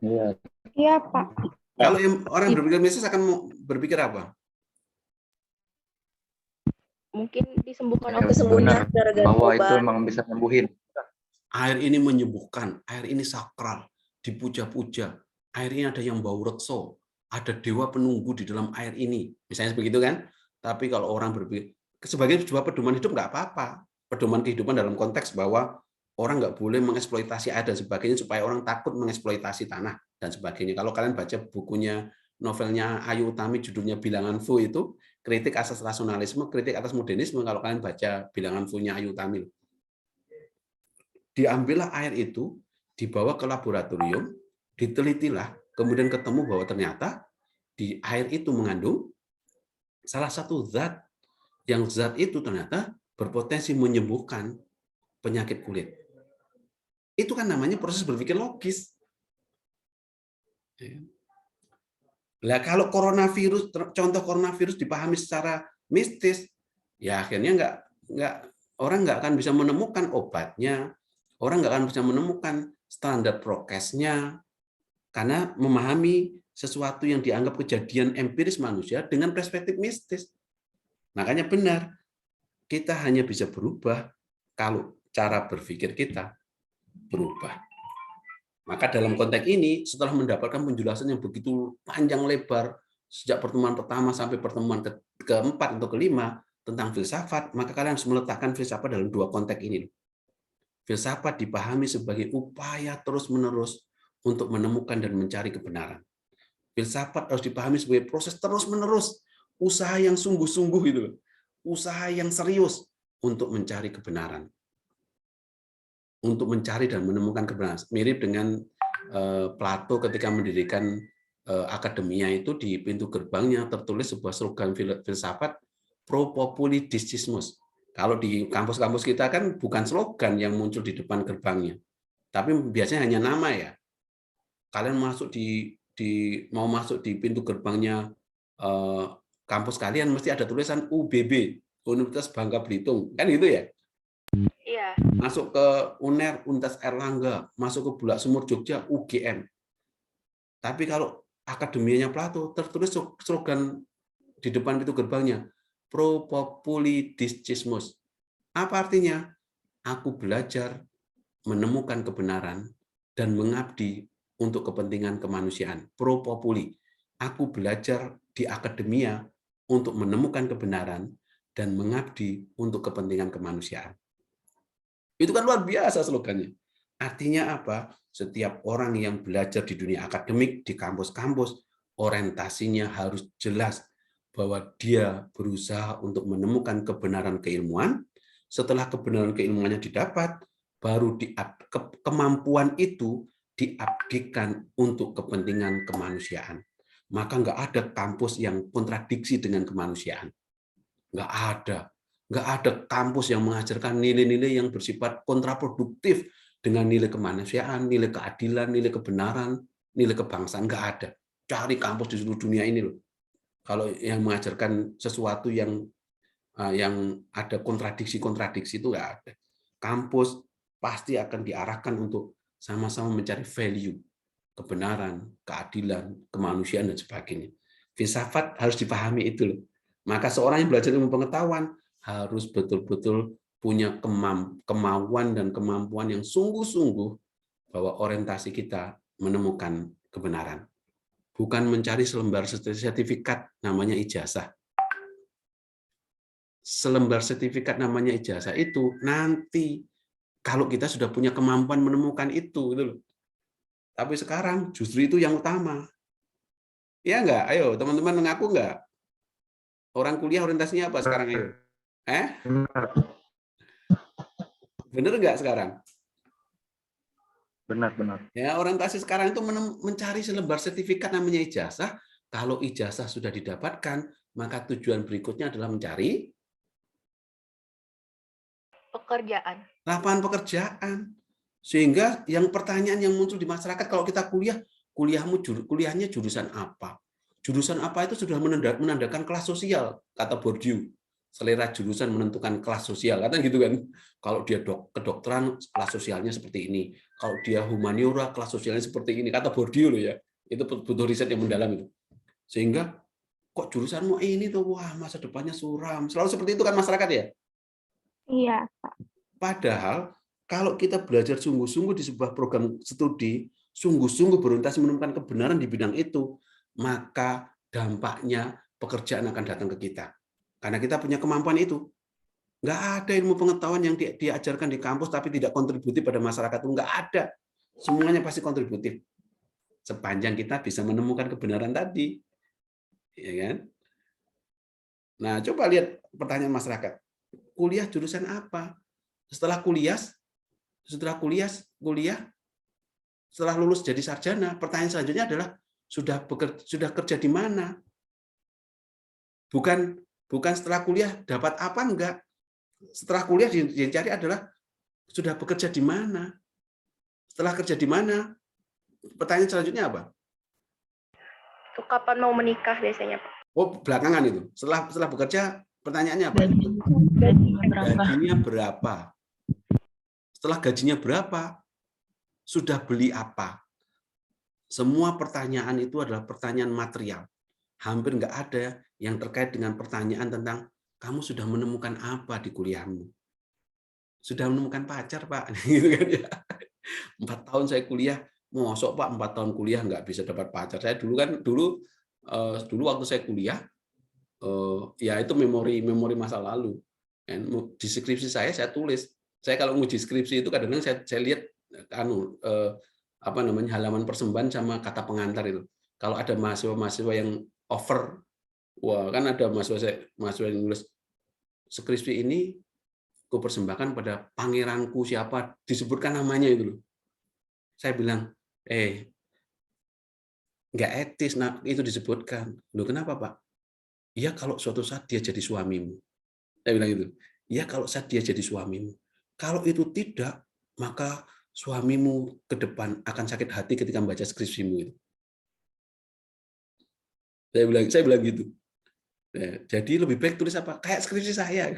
Iya. Iya, Pak. Kalau yang orang berpikir mistis akan berpikir apa? Mungkin disembuhkan Ya, oleh kesembuhan benar. gara-gara Bahwa itu obat. memang bisa nyembuhin. Air ini menyembuhkan, air ini sakral, dipuja-puja. Air ini ada yang bau rekso, ada dewa penunggu di dalam air ini. Misalnya begitu kan? Tapi kalau orang berpikir, sebagai sebuah pedoman hidup nggak apa-apa. Pedoman kehidupan dalam konteks bahwa orang nggak boleh mengeksploitasi air dan sebagainya supaya orang takut mengeksploitasi tanah dan sebagainya. Kalau kalian baca bukunya, novelnya Ayu Utami judulnya Bilangan Fu itu, kritik atas rasionalisme, kritik atas modernisme, kalau kalian baca Bilangan Fu-nya Ayu Utami. Diambillah air itu, dibawa ke laboratorium, ditelitilah, kemudian ketemu bahwa ternyata di air itu mengandung salah satu zat, yang zat itu ternyata berpotensi menyembuhkan penyakit kulit. Itu kan namanya proses berpikir logis. Lah kalau coronavirus, contoh coronavirus dipahami secara mistis, ya akhirnya orang nggak akan bisa menemukan obatnya, orang nggak akan bisa menemukan standar prokesnya, karena memahami sesuatu yang dianggap kejadian empiris manusia dengan perspektif mistis. Makanya benar, kita hanya bisa berubah kalau cara berpikir kita berubah. Maka dalam konteks ini, setelah mendapatkan penjelasan yang begitu panjang lebar, sejak pertemuan pertama sampai pertemuan keempat atau kelima tentang filsafat, maka kalian harus meletakkan filsafat dalam dua konteks ini. Filsafat dipahami sebagai upaya terus-menerus untuk menemukan dan mencari kebenaran. Filsafat harus dipahami sebagai proses terus-menerus, usaha yang sungguh-sungguh gitu loh. Usaha yang serius untuk mencari kebenaran. Untuk mencari dan menemukan kebenaran. Mirip dengan Plato ketika mendirikan akademia itu, di pintu gerbangnya tertulis sebuah slogan filsafat, pro populi discismus. Kalau di kampus-kampus kita kan bukan slogan yang muncul di depan gerbangnya, tapi biasanya hanya nama ya. Kalian masuk mau masuk di pintu gerbangnya kampus kalian mesti ada tulisan UBB, Universitas Bangka Belitung, kan gitu ya? Iya. Masuk ke UNER, Universitas Erlangga, masuk ke Bulak Sumur Jogja, UGM. Tapi kalau akademianya Plato tertulis slogan di depan pintu gerbangnya, pro populi discismus. Apa artinya? Aku belajar menemukan kebenaran dan mengabdi untuk kepentingan kemanusiaan. Pro populi. Aku belajar di akademia untuk menemukan kebenaran dan mengabdi untuk kepentingan kemanusiaan. Itu kan luar biasa slogannya. Artinya apa? Setiap orang yang belajar di dunia akademik, di kampus-kampus, orientasinya harus jelas bahwa dia berusaha untuk menemukan kebenaran keilmuan. Setelah kebenaran keilmuannya didapat, baru kemampuan itu diabdikan untuk kepentingan kemanusiaan. Maka nggak ada kampus yang kontradiksi dengan kemanusiaan. Nggak ada. Nggak ada kampus yang mengajarkan nilai-nilai yang bersifat kontraproduktif dengan nilai kemanusiaan, nilai keadilan, nilai kebenaran, nilai kebangsaan. Nggak ada. Cari kampus di seluruh dunia ini loh. Kalau yang mengajarkan sesuatu yang ada kontradiksi-kontradiksi itu nggak ada. Kampus pasti akan diarahkan untuk sama-sama mencari value, kebenaran, keadilan, kemanusiaan, dan sebagainya. Filsafat harus dipahami itu loh. Maka seorang yang belajar ilmu pengetahuan harus betul-betul punya kemauan dan kemampuan yang sungguh-sungguh bahwa orientasi kita menemukan kebenaran. Bukan mencari selembar sertifikat namanya ijazah. Selembar sertifikat namanya ijazah itu nanti kalau kita sudah punya kemampuan menemukan itu gitu loh. Tapi sekarang justru itu yang utama. Ya enggak? Ayo teman-teman mengaku enggak? Orang kuliah orientasinya apa sekarang ayo? Bener enggak sekarang? Benar. Ya, orientasi sekarang itu mencari selembar sertifikat namanya ijazah. Kalau ijazah sudah didapatkan, maka tujuan berikutnya adalah mencari Pekerjaan. lapangan pekerjaan. Sehingga yang pertanyaan yang muncul di masyarakat, kalau kita kuliahnya jurusan apa? Jurusan apa itu sudah menandakan kelas sosial, kata Bourdieu. Selera jurusan menentukan kelas sosial, kata gitu kan. Kalau dia kedokteran, kelas sosialnya seperti ini. Kalau dia humaniora, kelas sosialnya seperti ini. Kata Bourdieu loh ya. Itu butuh riset yang mendalam itu. Sehingga kok jurusanmu ini tuh, wah masa depannya suram. Selalu seperti itu kan masyarakat ya? Iya, Pak. Padahal kalau kita belajar sungguh-sungguh di sebuah program studi, sungguh-sungguh berorientasi menemukan kebenaran di bidang itu, maka dampaknya pekerjaan akan datang ke kita. Karena kita punya kemampuan itu. Nggak ada ilmu pengetahuan yang diajarkan di kampus tapi tidak kontributif pada masyarakat itu. Nggak ada. Semuanya pasti kontributif. Sepanjang kita bisa menemukan kebenaran tadi. Ya kan? Nah, coba lihat pertanyaan masyarakat. Kuliah jurusan apa? Setelah kuliah, setelah lulus jadi sarjana, pertanyaan selanjutnya adalah sudah kerja di mana? Bukan setelah kuliah dapat apa enggak. Setelah kuliah yang dicari adalah sudah bekerja di mana. Setelah kerja di mana? Pertanyaan selanjutnya apa? Itu kapan mau menikah biasanya, Pak? Oh, belakangan itu. Setelah bekerja, pertanyaannya apa? Gajinya berapa? Setelah gajinya berapa? Sudah beli apa? Semua pertanyaan itu adalah pertanyaan material. Hampir nggak ada yang terkait dengan pertanyaan tentang kamu sudah menemukan apa di kuliahmu? Sudah menemukan pacar, Pak? Gitu kan ya. 4 tahun saya kuliah, mosok Pak 4 tahun kuliah nggak bisa dapat pacar. Saya dulu waktu saya kuliah, ya itu memori masa lalu. Di skripsi saya tulis Saya kalau nguji skripsi itu kadang-kadang saya lihat halaman persembahan sama kata pengantar itu. Kalau ada mahasiswa-mahasiswa yang over, wah kan ada mahasiswa yang nulis skripsi ini ku persembahkan pada pangeranku siapa, disebutkan namanya itu loh. Saya bilang, nggak etis, nah itu disebutkan. Loh kenapa Pak? Ya kalau suatu saat dia jadi suamimu. Saya bilang gitu. Ya kalau saat dia jadi suamimu. Kalau itu tidak, maka suamimu ke depan akan sakit hati ketika membaca skripsimu itu. Saya bilang gitu. Ya, jadi lebih baik tulis apa? Kayak skripsi saya.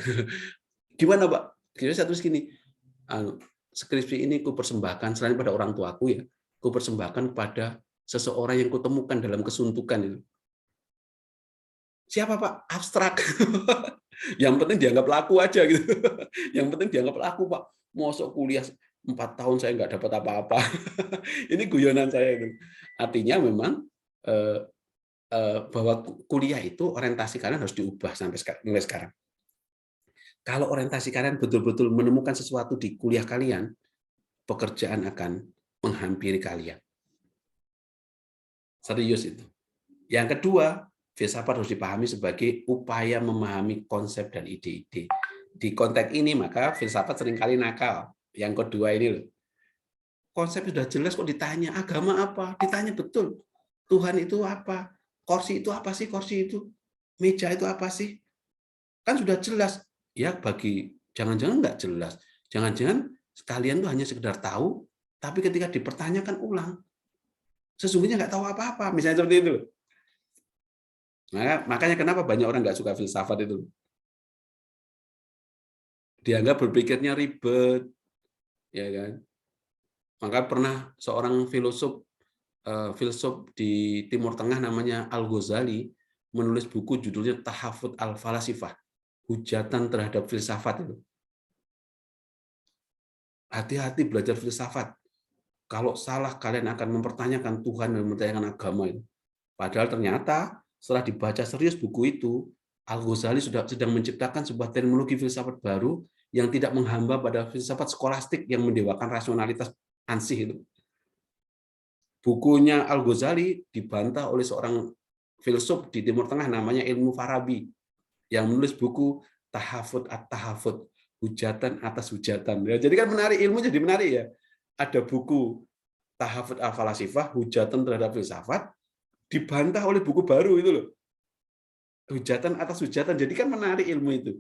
Gimana Pak? Kira saya tulis gini. Skripsi ini ku persembahkan selain pada orang tuaku ya, ku persembahkan pada seseorang yang kutemukan dalam kesuntukan itu. Siapa Pak? Abstrak. Yang penting dianggap laku aja gitu. Yang penting dianggap laku Pak. Mosok kuliah 4 tahun saya nggak dapat apa-apa. Ini guyonan saya itu. Artinya memang bahwa kuliah itu orientasi kalian harus diubah mulai sekarang. Kalau orientasi kalian betul-betul menemukan sesuatu di kuliah kalian, pekerjaan akan menghampiri kalian. Serius itu. Yang kedua, filsafat harus dipahami sebagai upaya memahami konsep dan ide-ide. Di konteks ini maka filsafat seringkali nakal. Yang kedua ini loh. Konsep sudah jelas kok ditanya, agama apa? Ditanya betul. Tuhan itu apa? Kursi itu apa sih? Kursi itu. Meja itu apa sih? Kan sudah jelas. Ya bagi jangan-jangan nggak jelas. Jangan-jangan sekalian tuh hanya sekedar tahu, tapi ketika dipertanyakan ulang, sesungguhnya nggak tahu apa-apa. Misalnya seperti itu. Makanya kenapa banyak orang nggak suka filsafat itu? Dianggap berpikirnya ribet, ya kan? Maka pernah seorang filsuf di Timur Tengah namanya Al-Ghazali menulis buku judulnya Tahafut al-Falasifah, hujatan terhadap filsafat itu. Hati-hati belajar filsafat. Kalau salah kalian akan mempertanyakan Tuhan dan mempertanyakan agama itu. Padahal ternyata setelah dibaca serius buku itu, Al-Ghazali sedang menciptakan sebuah terminologi filsafat baru yang tidak menghamba pada filsafat skolastik yang mendewakan rasionalitas ansih itu. Bukunya Al-Ghazali dibantah oleh seorang filsuf di Timur Tengah namanya Ilmu Farabi yang menulis buku Tahafut at-Tahafut, hujatan atas hujatan. Ya, jadi kan menarik, ilmu jadi menarik ya. Ada buku Tahafut al-Falasifah, hujatan terhadap filsafat, dibantah oleh buku baru itu loh. Hujatan atas hujatan. Jadi kan menarik ilmu itu.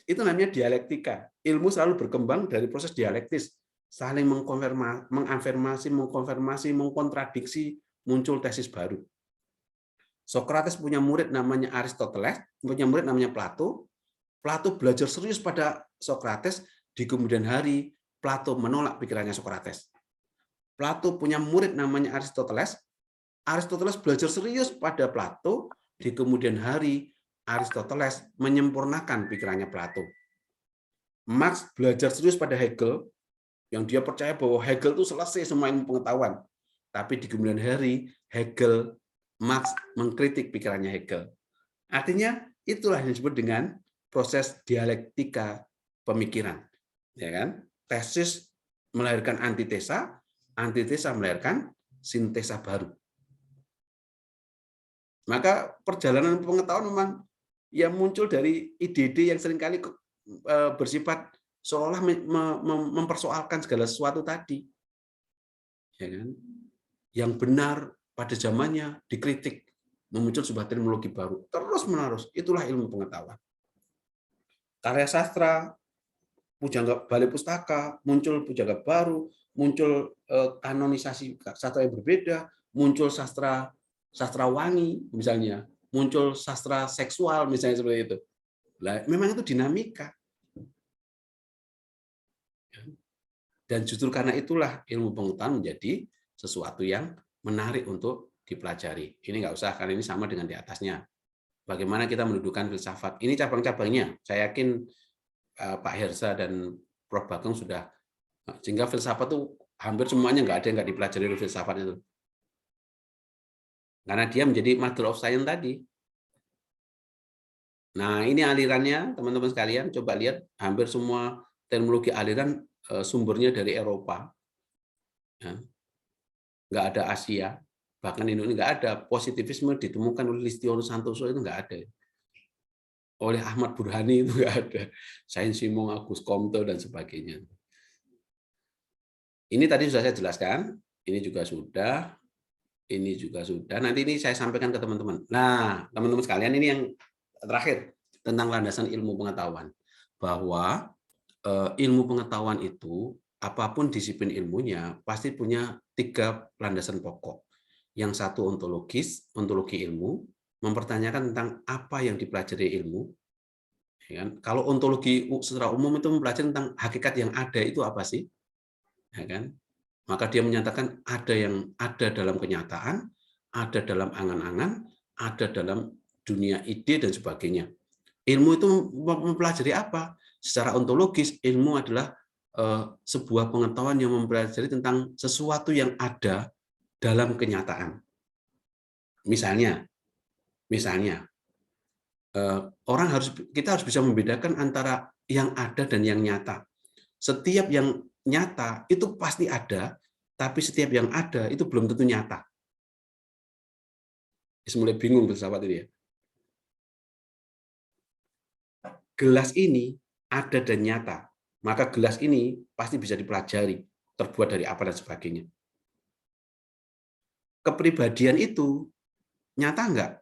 Itu namanya dialektika. Ilmu selalu berkembang dari proses dialektis. Saling mengafirmasi, mengkonfirmasi, mengkontradiksi, muncul tesis baru. Sokrates punya murid namanya Aristoteles, punya murid namanya Plato. Plato belajar serius pada Sokrates, di kemudian hari Plato menolak pikirannya Sokrates. Plato punya murid namanya Aristoteles. Aristoteles belajar serius pada Plato, di kemudian hari Aristoteles menyempurnakan pikirannya Plato. Marx belajar serius pada Hegel, yang dia percaya bahwa Hegel itu selesai semua ilmu pengetahuan. Tapi di kemudian hari Marx mengkritik pikirannya Hegel. Artinya itulah yang disebut dengan proses dialektika pemikiran, ya kan? Tesis melahirkan antitesa, antitesa melahirkan sintesa baru. Maka perjalanan pengetahuan memang yang muncul dari ide-ide yang seringkali bersifat seolah mempersoalkan segala sesuatu tadi, ya kan? Yang benar pada zamannya dikritik, muncul sebuah terminologi baru, terus menerus. Itulah ilmu pengetahuan. Karya sastra, pujangga balai pustaka, muncul pujangga baru, muncul kanonisasi sastra yang berbeda, muncul sastra wangi misalnya, muncul sastra seksual misalnya seperti itu. Nah, memang itu dinamika. Dan justru karena itulah ilmu pengetahuan menjadi sesuatu yang menarik untuk dipelajari. Ini nggak usah, karena ini sama dengan di atasnya. Bagaimana kita mendudukan filsafat. Ini cabang-cabangnya. Saya yakin Pak Hersa dan Prof. Bagong sudah, sehingga filsafat itu hampir semuanya nggak ada yang nggak dipelajari oleh filsafat itu. Karena dia menjadi mother of science tadi. Nah, ini alirannya, teman-teman sekalian. Coba lihat, hampir semua teknologi aliran sumbernya dari Eropa, ya. Nggak ada Asia, bahkan Indonesia nggak ada. Positivisme ditemukan oleh Listiono Santoso itu nggak ada. Oleh Ahmad Burhani itu nggak ada. Saint-Simon, Auguste Comte, dan sebagainya. Ini tadi sudah saya jelaskan, ini juga sudah, ini juga sudah. Nanti ini saya sampaikan ke teman-teman. Nah, teman-teman sekalian, ini yang terakhir tentang landasan ilmu pengetahuan. Bahwa ilmu pengetahuan itu, apapun disiplin ilmunya, pasti punya 3 landasan pokok. Yang satu ontologis, ontologi ilmu, mempertanyakan tentang apa yang dipelajari ilmu. Ya kan? Kalau ontologi secara umum itu mempelajari tentang hakikat yang ada itu apa sih? Ya kan? Maka dia menyatakan ada yang ada dalam kenyataan, ada dalam angan-angan, ada dalam dunia ide, dan sebagainya. Ilmu itu mempelajari apa? Secara ontologis, ilmu adalah sebuah pengetahuan yang mempelajari tentang sesuatu yang ada dalam kenyataan. Misalnya, kita harus bisa membedakan antara yang ada dan yang nyata. Setiap yang nyata itu pasti ada, tapi setiap yang ada itu belum tentu nyata. Mulai bingung pesawat ini ya. Gelas ini ada dan nyata, maka gelas ini pasti bisa dipelajari, terbuat dari apa dan sebagainya. Kepribadian itu nyata enggak?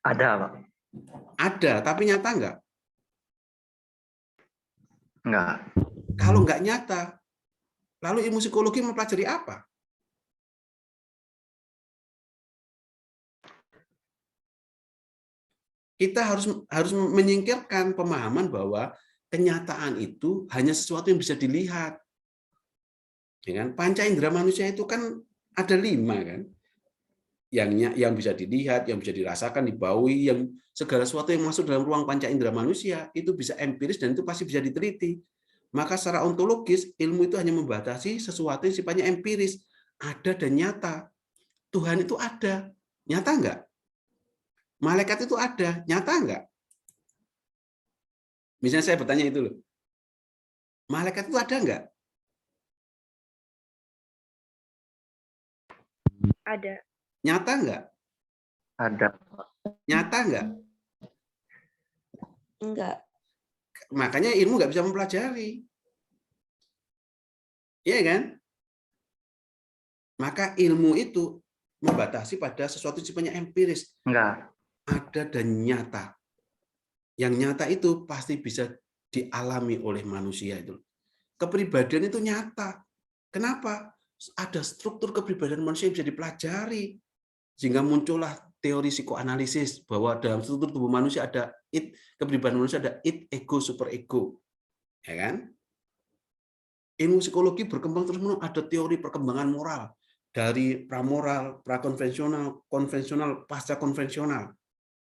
Ada, Pak. Ada, tapi nyata enggak? Enggak. Kalau enggak nyata, lalu ilmu psikologi mempelajari apa? Kita harus menyingkirkan pemahaman bahwa kenyataan itu hanya sesuatu yang bisa dilihat. Ya kan? Panca indera manusia itu kan ada 5 kan, yang bisa dilihat, yang bisa dirasakan, dibaui, yang segala sesuatu yang masuk dalam ruang panca indera manusia itu bisa empiris dan itu pasti bisa diteliti. Maka secara ontologis ilmu itu hanya membatasi sesuatu yang sifatnya empiris, ada dan nyata. Tuhan itu ada, nyata enggak? Malaikat itu ada, nyata enggak? Misalnya saya bertanya itu loh. Malaikat itu ada enggak? Ada. Nyata enggak? Ada. Nyata enggak? Enggak. Makanya ilmu enggak bisa mempelajari. Iya kan? Maka ilmu itu membatasi pada sesuatu yang sifatnya empiris. Enggak. Ada dan nyata. Yang nyata itu pasti bisa dialami oleh manusia itu. Kepribadian itu nyata. Kenapa? Ada struktur kepribadian manusia yang bisa dipelajari. Sehingga muncullah teori psikoanalisis bahwa dalam struktur tubuh manusia ada id, kepribadian manusia ada id, ego, superego. Ya kan? Ilmu psikologi berkembang terus-menerus, ada teori perkembangan moral dari pramoral, prakonvensional, konvensional, pasca konvensional.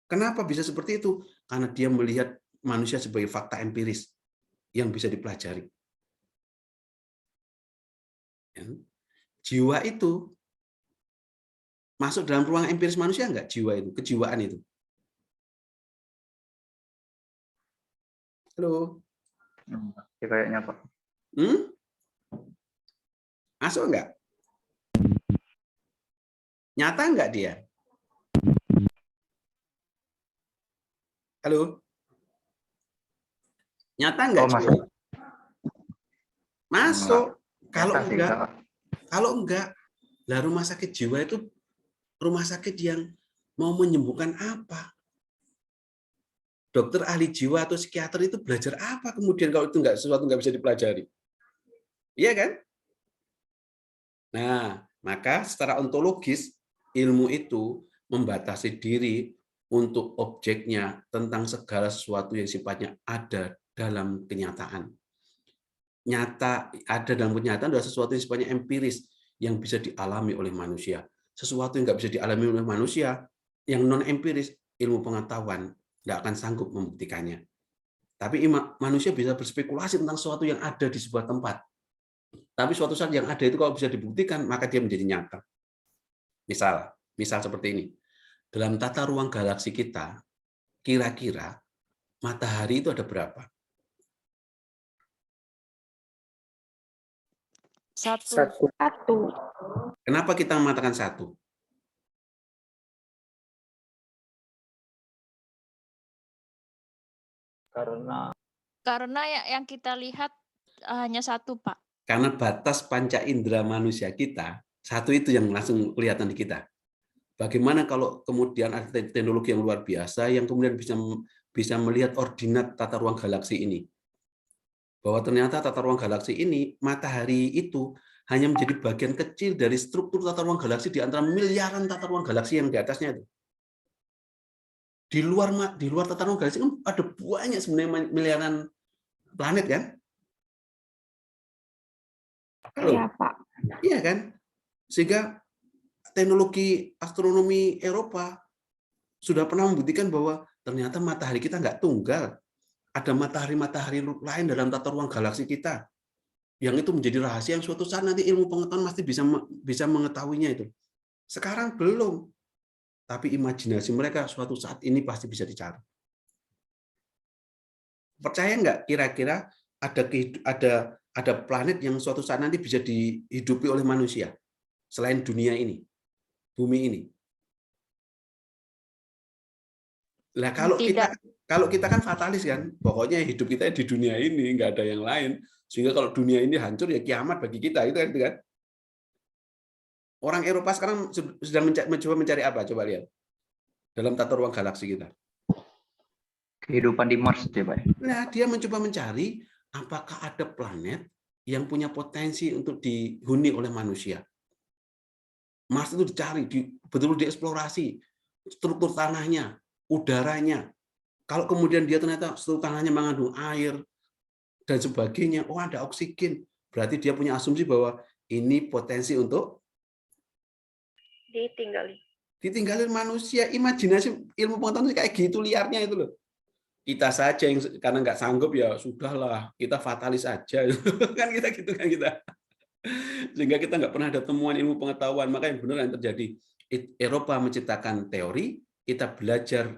Kenapa bisa seperti itu? Karena dia melihat manusia sebagai fakta empiris yang bisa dipelajari. Jiwa itu masuk dalam ruang empiris manusia enggak? Jiwa itu, kejiwaan itu. Halo? Ya, kayaknya, Pak. Masuk enggak? Nyata enggak dia? Halo? Nyata enggak? Oh, masuk. Masuk. Enggak. Kalau enggak, lah rumah sakit jiwa itu rumah sakit yang mau menyembuhkan apa? Dokter ahli jiwa atau psikiater itu belajar apa kemudian kalau itu enggak sesuatu enggak bisa dipelajari? Iya kan? Nah, maka secara ontologis ilmu itu membatasi diri untuk objeknya tentang segala sesuatu yang sifatnya ada dalam kenyataan. Nyata, ada dalam kenyataan adalah sesuatu yang sifatnya empiris yang bisa dialami oleh manusia. Sesuatu yang nggak bisa dialami oleh manusia, yang non-empiris, ilmu pengetahuan nggak akan sanggup membuktikannya. Tapi manusia bisa berspekulasi tentang sesuatu yang ada di sebuah tempat. Tapi suatu saat yang ada itu kalau bisa dibuktikan, maka dia menjadi nyata. Misal seperti ini. Dalam tata ruang galaksi kita, kira-kira matahari itu ada berapa? Satu. Satu. Kenapa kita mengatakan satu? Karena yang kita lihat hanya satu, Pak. Karena batas panca indera manusia kita, satu itu yang langsung kelihatan di kita. Bagaimana kalau kemudian ada teknologi yang luar biasa yang kemudian bisa melihat ordinat tata ruang galaksi ini? Bahwa ternyata tata ruang galaksi ini, matahari itu hanya menjadi bagian kecil dari struktur tata ruang galaksi di antara miliaran tata ruang galaksi yang di atasnya itu. Di luar tata ruang galaksi kan ada banyak sebenarnya miliaran planet kan? Halo? Iya, Pak. Iya kan? Sehingga teknologi astronomi Eropa sudah pernah membuktikan bahwa ternyata matahari kita nggak tunggal. Ada matahari-matahari lain dalam tata ruang galaksi kita. Yang itu menjadi rahasia yang suatu saat nanti ilmu pengetahuan pasti bisa mengetahuinya itu. Sekarang belum. Tapi imajinasi mereka suatu saat ini pasti bisa dicari. Percaya nggak kira-kira ada planet yang suatu saat nanti bisa dihidupi oleh manusia selain dunia ini, bumi ini? Lah kalau kita kan fatalis kan, pokoknya hidup kita di dunia ini nggak ada yang lain. Sehingga kalau dunia ini hancur ya kiamat bagi kita itu kan. Orang Eropa sekarang sedang mencoba mencari apa? Coba lihat dalam tata ruang galaksi kita. Kehidupan di Mars, coba. Nah, dia mencoba mencari apakah ada planet yang punya potensi untuk dihuni oleh manusia. Mars itu dicari, betul-betul dieksplorasi struktur tanahnya, udaranya. Kalau kemudian dia ternyata struktur tanahnya mengandung air dan sebagainya, oh ada oksigen, berarti dia punya asumsi bahwa ini potensi untuk ditinggalin manusia. Imajinasi ilmu pengetahuan kayak gitu liarnya itu loh. Kita saja yang karena nggak sanggup ya sudahlah, kita fatalis aja kan kita gitu kan kita. Sehingga kita nggak pernah ada temuan ilmu pengetahuan. Maka yang benar yang terjadi, Eropa menciptakan teori, kita belajar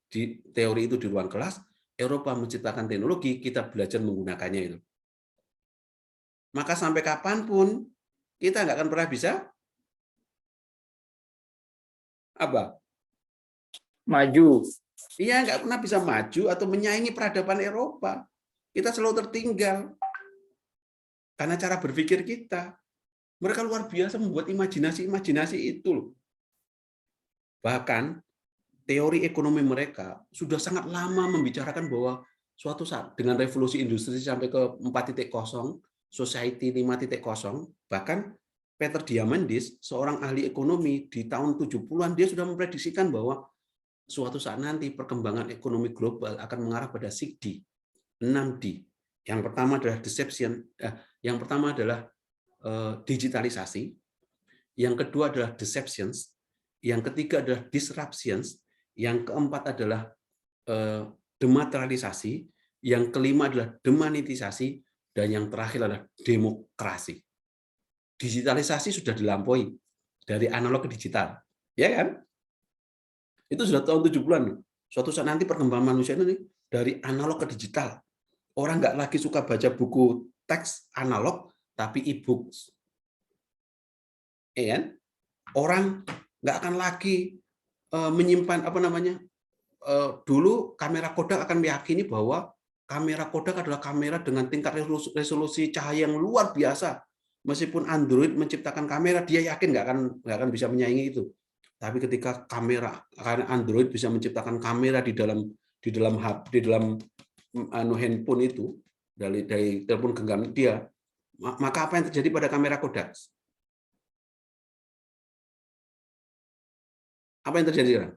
di teori itu di ruang kelas, Eropa menciptakan teknologi, kita belajar menggunakannya itu. Maka sampai kapanpun kita nggak akan pernah bisa apa? Maju. Iya, nggak pernah bisa maju atau menyaingi peradaban Eropa. Kita selalu tertinggal karena cara berpikir kita. Mereka luar biasa membuat imajinasi itu loh. Bahkan teori ekonomi mereka sudah sangat lama membicarakan bahwa suatu saat dengan revolusi industri sampai ke 4.0, society 5.0, bahkan Peter Diamandis, seorang ahli ekonomi di tahun 70-an, dia sudah memprediksikan bahwa suatu saat nanti perkembangan ekonomi global akan mengarah pada 6D, 6D. Yang pertama adalah yang pertama adalah digitalisasi, yang kedua adalah deceptions, yang ketiga adalah disruptions, yang keempat adalah dematerialisasi, yang kelima adalah demonetisasi, dan yang terakhir adalah demokrasi. Digitalisasi sudah dilampaui dari analog ke digital, ya kan? Itu sudah tahun 70-an. Suatu saat nanti perkembangan manusia ini dari analog ke digital. Orang nggak lagi suka baca buku teks analog, tapi e-books. Ya kan? Orang nggak akan lagi menyimpan dulu kamera Kodak akan meyakini bahwa kamera Kodak adalah kamera dengan tingkat resolusi cahaya yang luar biasa. Meskipun Android menciptakan kamera, dia yakin nggak akan bisa menyaingi itu. Tapi ketika karena Android bisa menciptakan kamera di dalam handphone itu dari telepon genggam dia, maka apa yang terjadi pada kamera Kodak? Apa yang terjadi sekarang?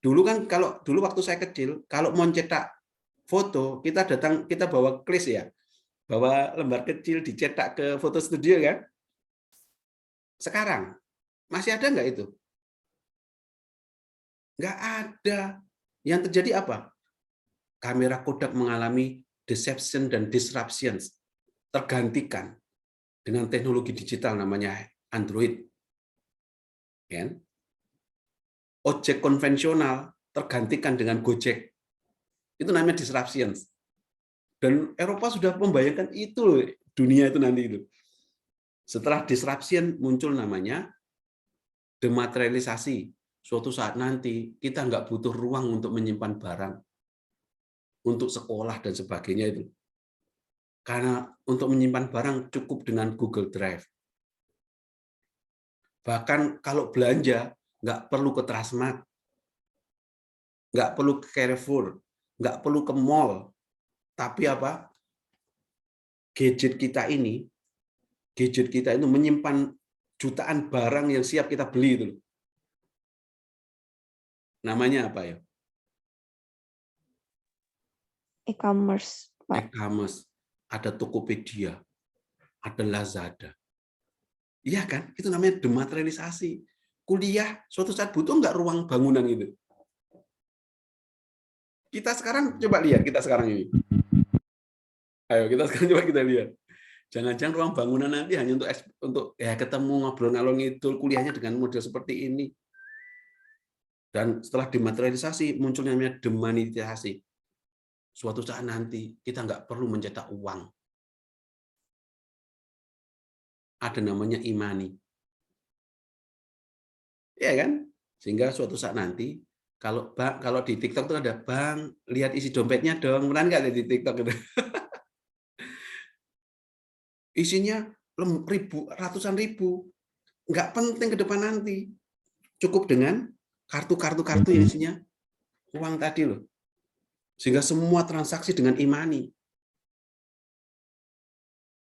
Dulu kan dulu waktu saya kecil, kalau mau cetak foto, kita bawa klis ya. Bawa lembar kecil dicetak ke foto studio kan? Sekarang masih ada nggak itu? Nggak ada. Yang terjadi apa? Kamera Kodak mengalami deception dan disruptions, tergantikan dengan teknologi digital namanya Android. Kan? Ojek konvensional tergantikan dengan Gojek. Itu namanya disruptions. Dan Eropa sudah membayangkan itu loh, dunia itu nanti itu. Setelah disruption muncul namanya dematerialisasi. Suatu saat nanti kita nggak butuh ruang untuk menyimpan barang, untuk sekolah dan sebagainya itu. Karena untuk menyimpan barang cukup dengan Google Drive. Bahkan kalau belanja nggak perlu ke Transmart, nggak perlu ke Carrefour, nggak perlu ke mall, tapi apa? Gadget kita ini menyimpan jutaan barang yang siap kita beli itu. Namanya apa ya? E-commerce, Pak. E-commerce, ada Tokopedia, ada Lazada. Iya kan? Itu namanya dematerialisasi. Kuliah suatu saat butuh nggak ruang bangunan itu? Kita sekarang coba lihat kita sekarang ini. Ayo kita sekarang coba kita lihat. Jangan-jangan ruang bangunan nanti hanya untuk ya ketemu ngobrol ngalor ngidul, kuliahnya dengan model seperti ini. Dan setelah dematerialisasi munculnya namanya demanisasi. Suatu saat nanti kita nggak perlu mencetak uang. Ada namanya imani. Ya kan? Sehingga suatu saat nanti kalau di TikTok itu ada, "Bang, lihat isi dompetnya dong." Pernah nggak di TikTok itu? Isinya ratusan ribu. Nggak penting ke depan nanti. Cukup dengan kartu yang isinya uang tadi loh. Sehingga semua transaksi dengan imani.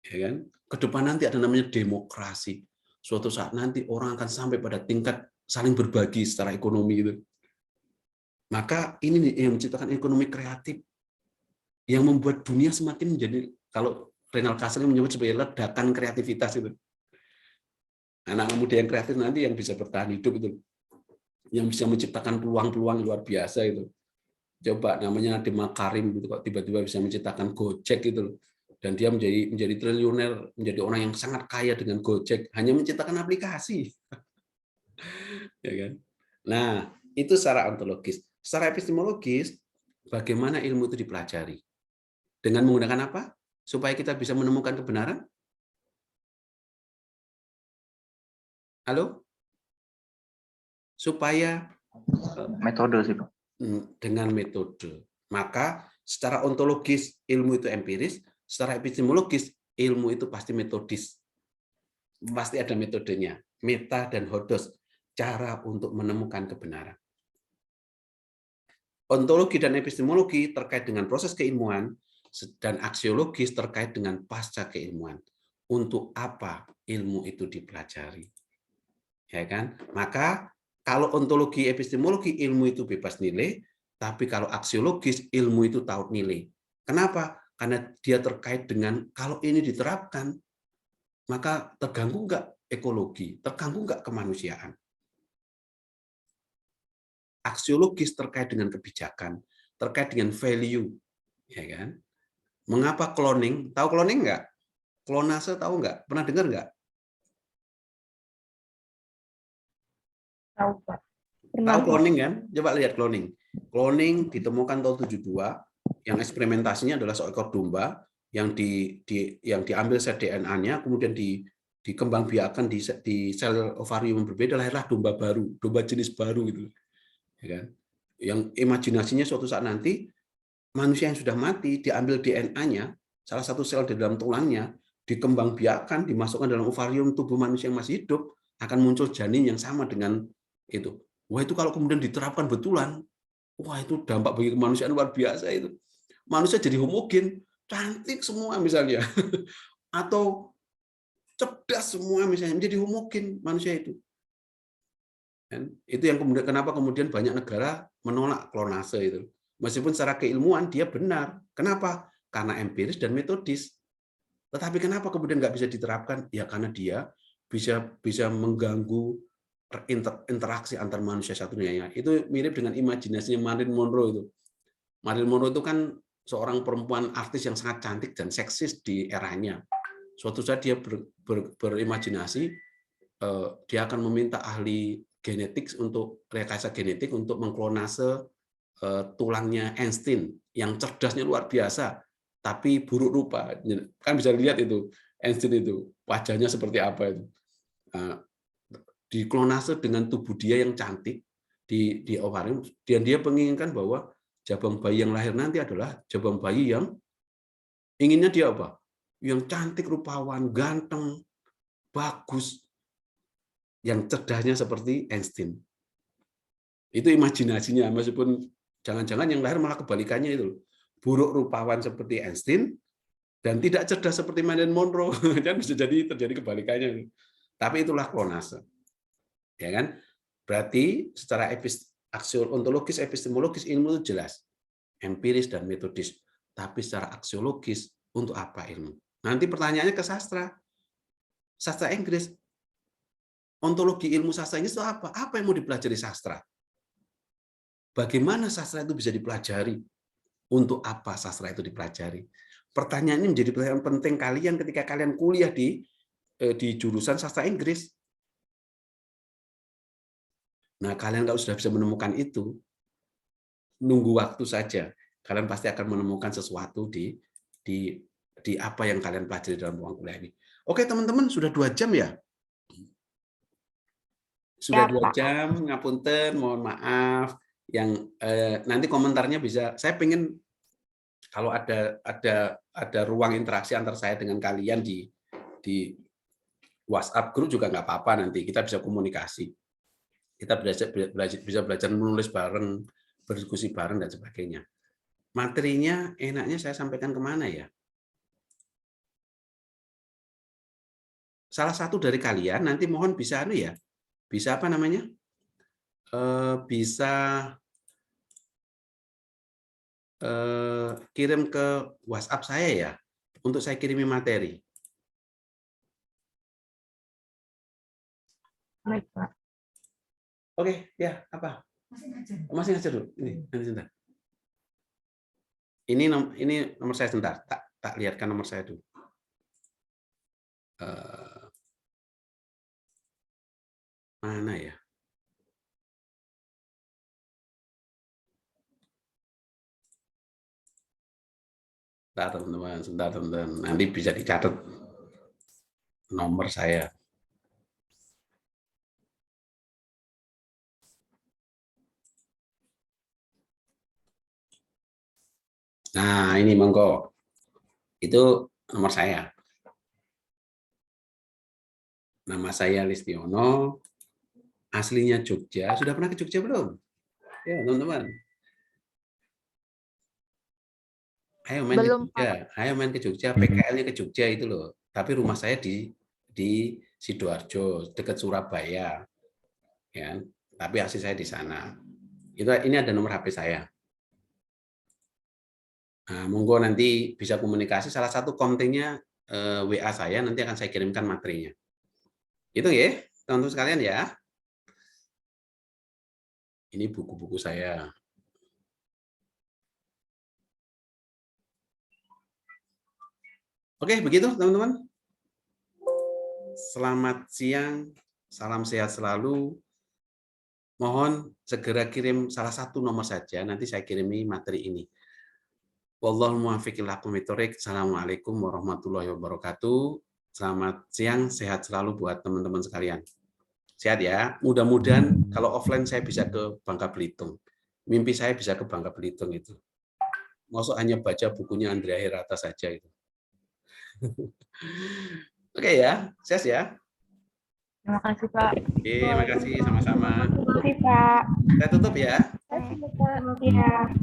Ya kan? Ke depan nanti ada namanya demokrasi. Suatu saat nanti orang akan sampai pada tingkat saling berbagi secara ekonomi itu. Maka ini yang menciptakan ekonomi kreatif yang membuat dunia semakin menjadi, kalau Renal Kasali menyebut sebagai ledakan kreativitas itu. Anak muda yang kreatif nanti yang bisa bertahan hidup itu, yang bisa menciptakan peluang-peluang luar biasa itu. Coba namanya Nadiem Makarim gitu kok tiba-tiba bisa menciptakan Gojek itu, dan dia menjadi triliuner, menjadi orang yang sangat kaya dengan Gojek hanya menciptakan aplikasi. Ya kan? Nah, itu secara ontologis. Secara epistemologis, bagaimana ilmu itu dipelajari? Dengan menggunakan apa? Supaya kita bisa menemukan kebenaran? Halo? Supaya Metode sih, Pak. dengan metode. Maka secara ontologis ilmu itu empiris, secara epistemologis ilmu itu pasti metodis. Pasti ada metodenya, meta dan hodos, cara untuk menemukan kebenaran. Ontologi dan epistemologi terkait dengan proses keilmuan, dan aksiologis terkait dengan pasca keilmuan. Untuk apa ilmu itu dipelajari? Ya kan? Maka kalau ontologi epistemologi ilmu itu bebas nilai, tapi kalau aksiologis ilmu itu taut nilai. Kenapa? Karena dia terkait dengan kalau ini diterapkan, maka terganggu nggak ekologi, terganggu nggak kemanusiaan. Aksiologis terkait dengan kebijakan, terkait dengan value, ya kan? Mengapa cloning? Tahu cloning nggak? Klonase tahu nggak? Pernah dengar nggak? Tahu, Pak. Tahu cloning kan? Coba lihat cloning. Cloning ditemukan tahun 72, yang eksperimentasinya adalah seekor domba yang diambil set DNA-nya, kemudian dikembangbiakan di sel ovarium berbeda, lahirlah domba baru, domba jenis baru gitu. Ya kan? Yang imajinasinya suatu saat nanti manusia yang sudah mati diambil DNA-nya, salah satu sel di dalam tulangnya, dikembangbiakan, dimasukkan dalam ovarium tubuh manusia yang masih hidup, akan muncul janin yang sama dengan itu. Wah, itu kalau kemudian diterapkan betulan, wah itu dampak bagi kemanusiaan luar biasa itu. Manusia jadi homogen, cantik semua misalnya. Atau cerdas semua misalnya, menjadi homogen manusia itu. Dan itu yang kemudian kenapa kemudian banyak negara menolak klonase itu. Meskipun secara keilmuan dia benar. Kenapa? Karena empiris dan metodis. Tetapi kenapa kemudian nggak bisa diterapkan? Ya karena dia bisa mengganggu interaksi antar manusia satu dunia. Itu mirip dengan imajinasinya Marilyn Monroe itu. Marilyn Monroe itu kan seorang perempuan artis yang sangat cantik dan seksis di eranya. Suatu saat dia berimajinasi, dia akan meminta ahli genetik untuk rekayasa genetik untuk mengklonase tulangnya Einstein yang cerdasnya luar biasa, tapi buruk rupa. Kan bisa lihat itu Einstein itu wajahnya seperti apa itu. Diklonase dengan tubuh dia yang cantik di ovarium, dan dia menginginkan bahwa jabang bayi yang lahir nanti adalah jabang bayi yang inginnya dia apa? Yang cantik, rupawan, ganteng, bagus, yang cerdasnya seperti Einstein. Itu imajinasinya, meskipun jangan-jangan yang lahir malah kebalikannya itu. Buruk rupawan seperti Einstein dan tidak cerdas seperti Marilyn Monroe. Kan bisa jadi terjadi kebalikannya. Tapi itulah klonase. Ya kan? Berarti secara ontologis, epistemologis, ilmu itu jelas. Empiris dan metodis. Tapi secara aksiologis, untuk apa ilmu? Nanti pertanyaannya ke sastra. Sastra Inggris. Ontologi ilmu sastra Inggris itu apa? Apa yang mau dipelajari sastra? Bagaimana sastra itu bisa dipelajari? Untuk apa sastra itu dipelajari? Pertanyaan ini menjadi pertanyaan penting kalian ketika kalian kuliah di jurusan sastra Inggris. Nah, kalian kalau sudah bisa menemukan itu, nunggu waktu saja. Kalian pasti akan menemukan sesuatu di apa yang kalian pelajari dalam ruang kuliah ini. Oke, teman-teman, sudah 2 jam ya? Sudah 2 jam, ngapunten, mohon maaf. Yang nanti komentarnya bisa, saya pengen kalau ada ruang interaksi antar saya dengan kalian di WhatsApp group juga nggak apa-apa, nanti kita bisa komunikasi, kita bisa belajar menulis bareng, berdiskusi bareng dan sebagainya. Materinya enaknya saya sampaikan kemana ya? Salah satu dari kalian nanti mohon bisa bisa apa namanya? Bisa kirim ke WhatsApp saya ya, untuk saya kirimi materi. Baik, Pak. Oke, ya apa? Masih ngajar dulu. Ini nanti sebentar. Ini nomor saya sebentar. Tak lihatkan nomor saya dulu. Mana ya? Sebentar teman-teman. Nanti bisa dicatat nomor saya. Nah, ini monggo. Itu nomor saya. Nama saya Listiono. Aslinya Jogja. Sudah pernah ke Jogja belum? Ya, teman-teman. Ayo main Belum, ke Jogja. Ayo main ke Jogja. PKL-nya ke Jogja itu loh. Tapi rumah saya di Sidoarjo, dekat Surabaya. Ya, tapi asli saya di sana. Ini ada nomor HP saya. Nah, monggo nanti bisa komunikasi. Salah satu kontennya WA saya, nanti akan saya kirimkan materinya. Itu ya, teman-teman sekalian ya. Ini buku-buku saya. Oke, begitu teman-teman. Selamat siang, salam sehat selalu. Mohon segera kirim salah satu nomor saja, nanti saya kirimi materi ini. Wallahul muwaffiq ila aqwamit thoriq. Assalamualaikum warahmatullahi wabarakatuh. Selamat siang, sehat selalu buat teman-teman sekalian. Sehat ya. Mudah-mudahan kalau offline saya bisa ke Bangka Belitung. Mimpi saya bisa ke Bangka Belitung itu. Maksud hanya baca bukunya Andrea Hirata saja itu. Oke ya, sukses ya. Terima kasih, Pak. Oke, terima kasih sama-sama. Terima kasih, Pak. Saya tutup ya. Terima kasih, Pak. Iya.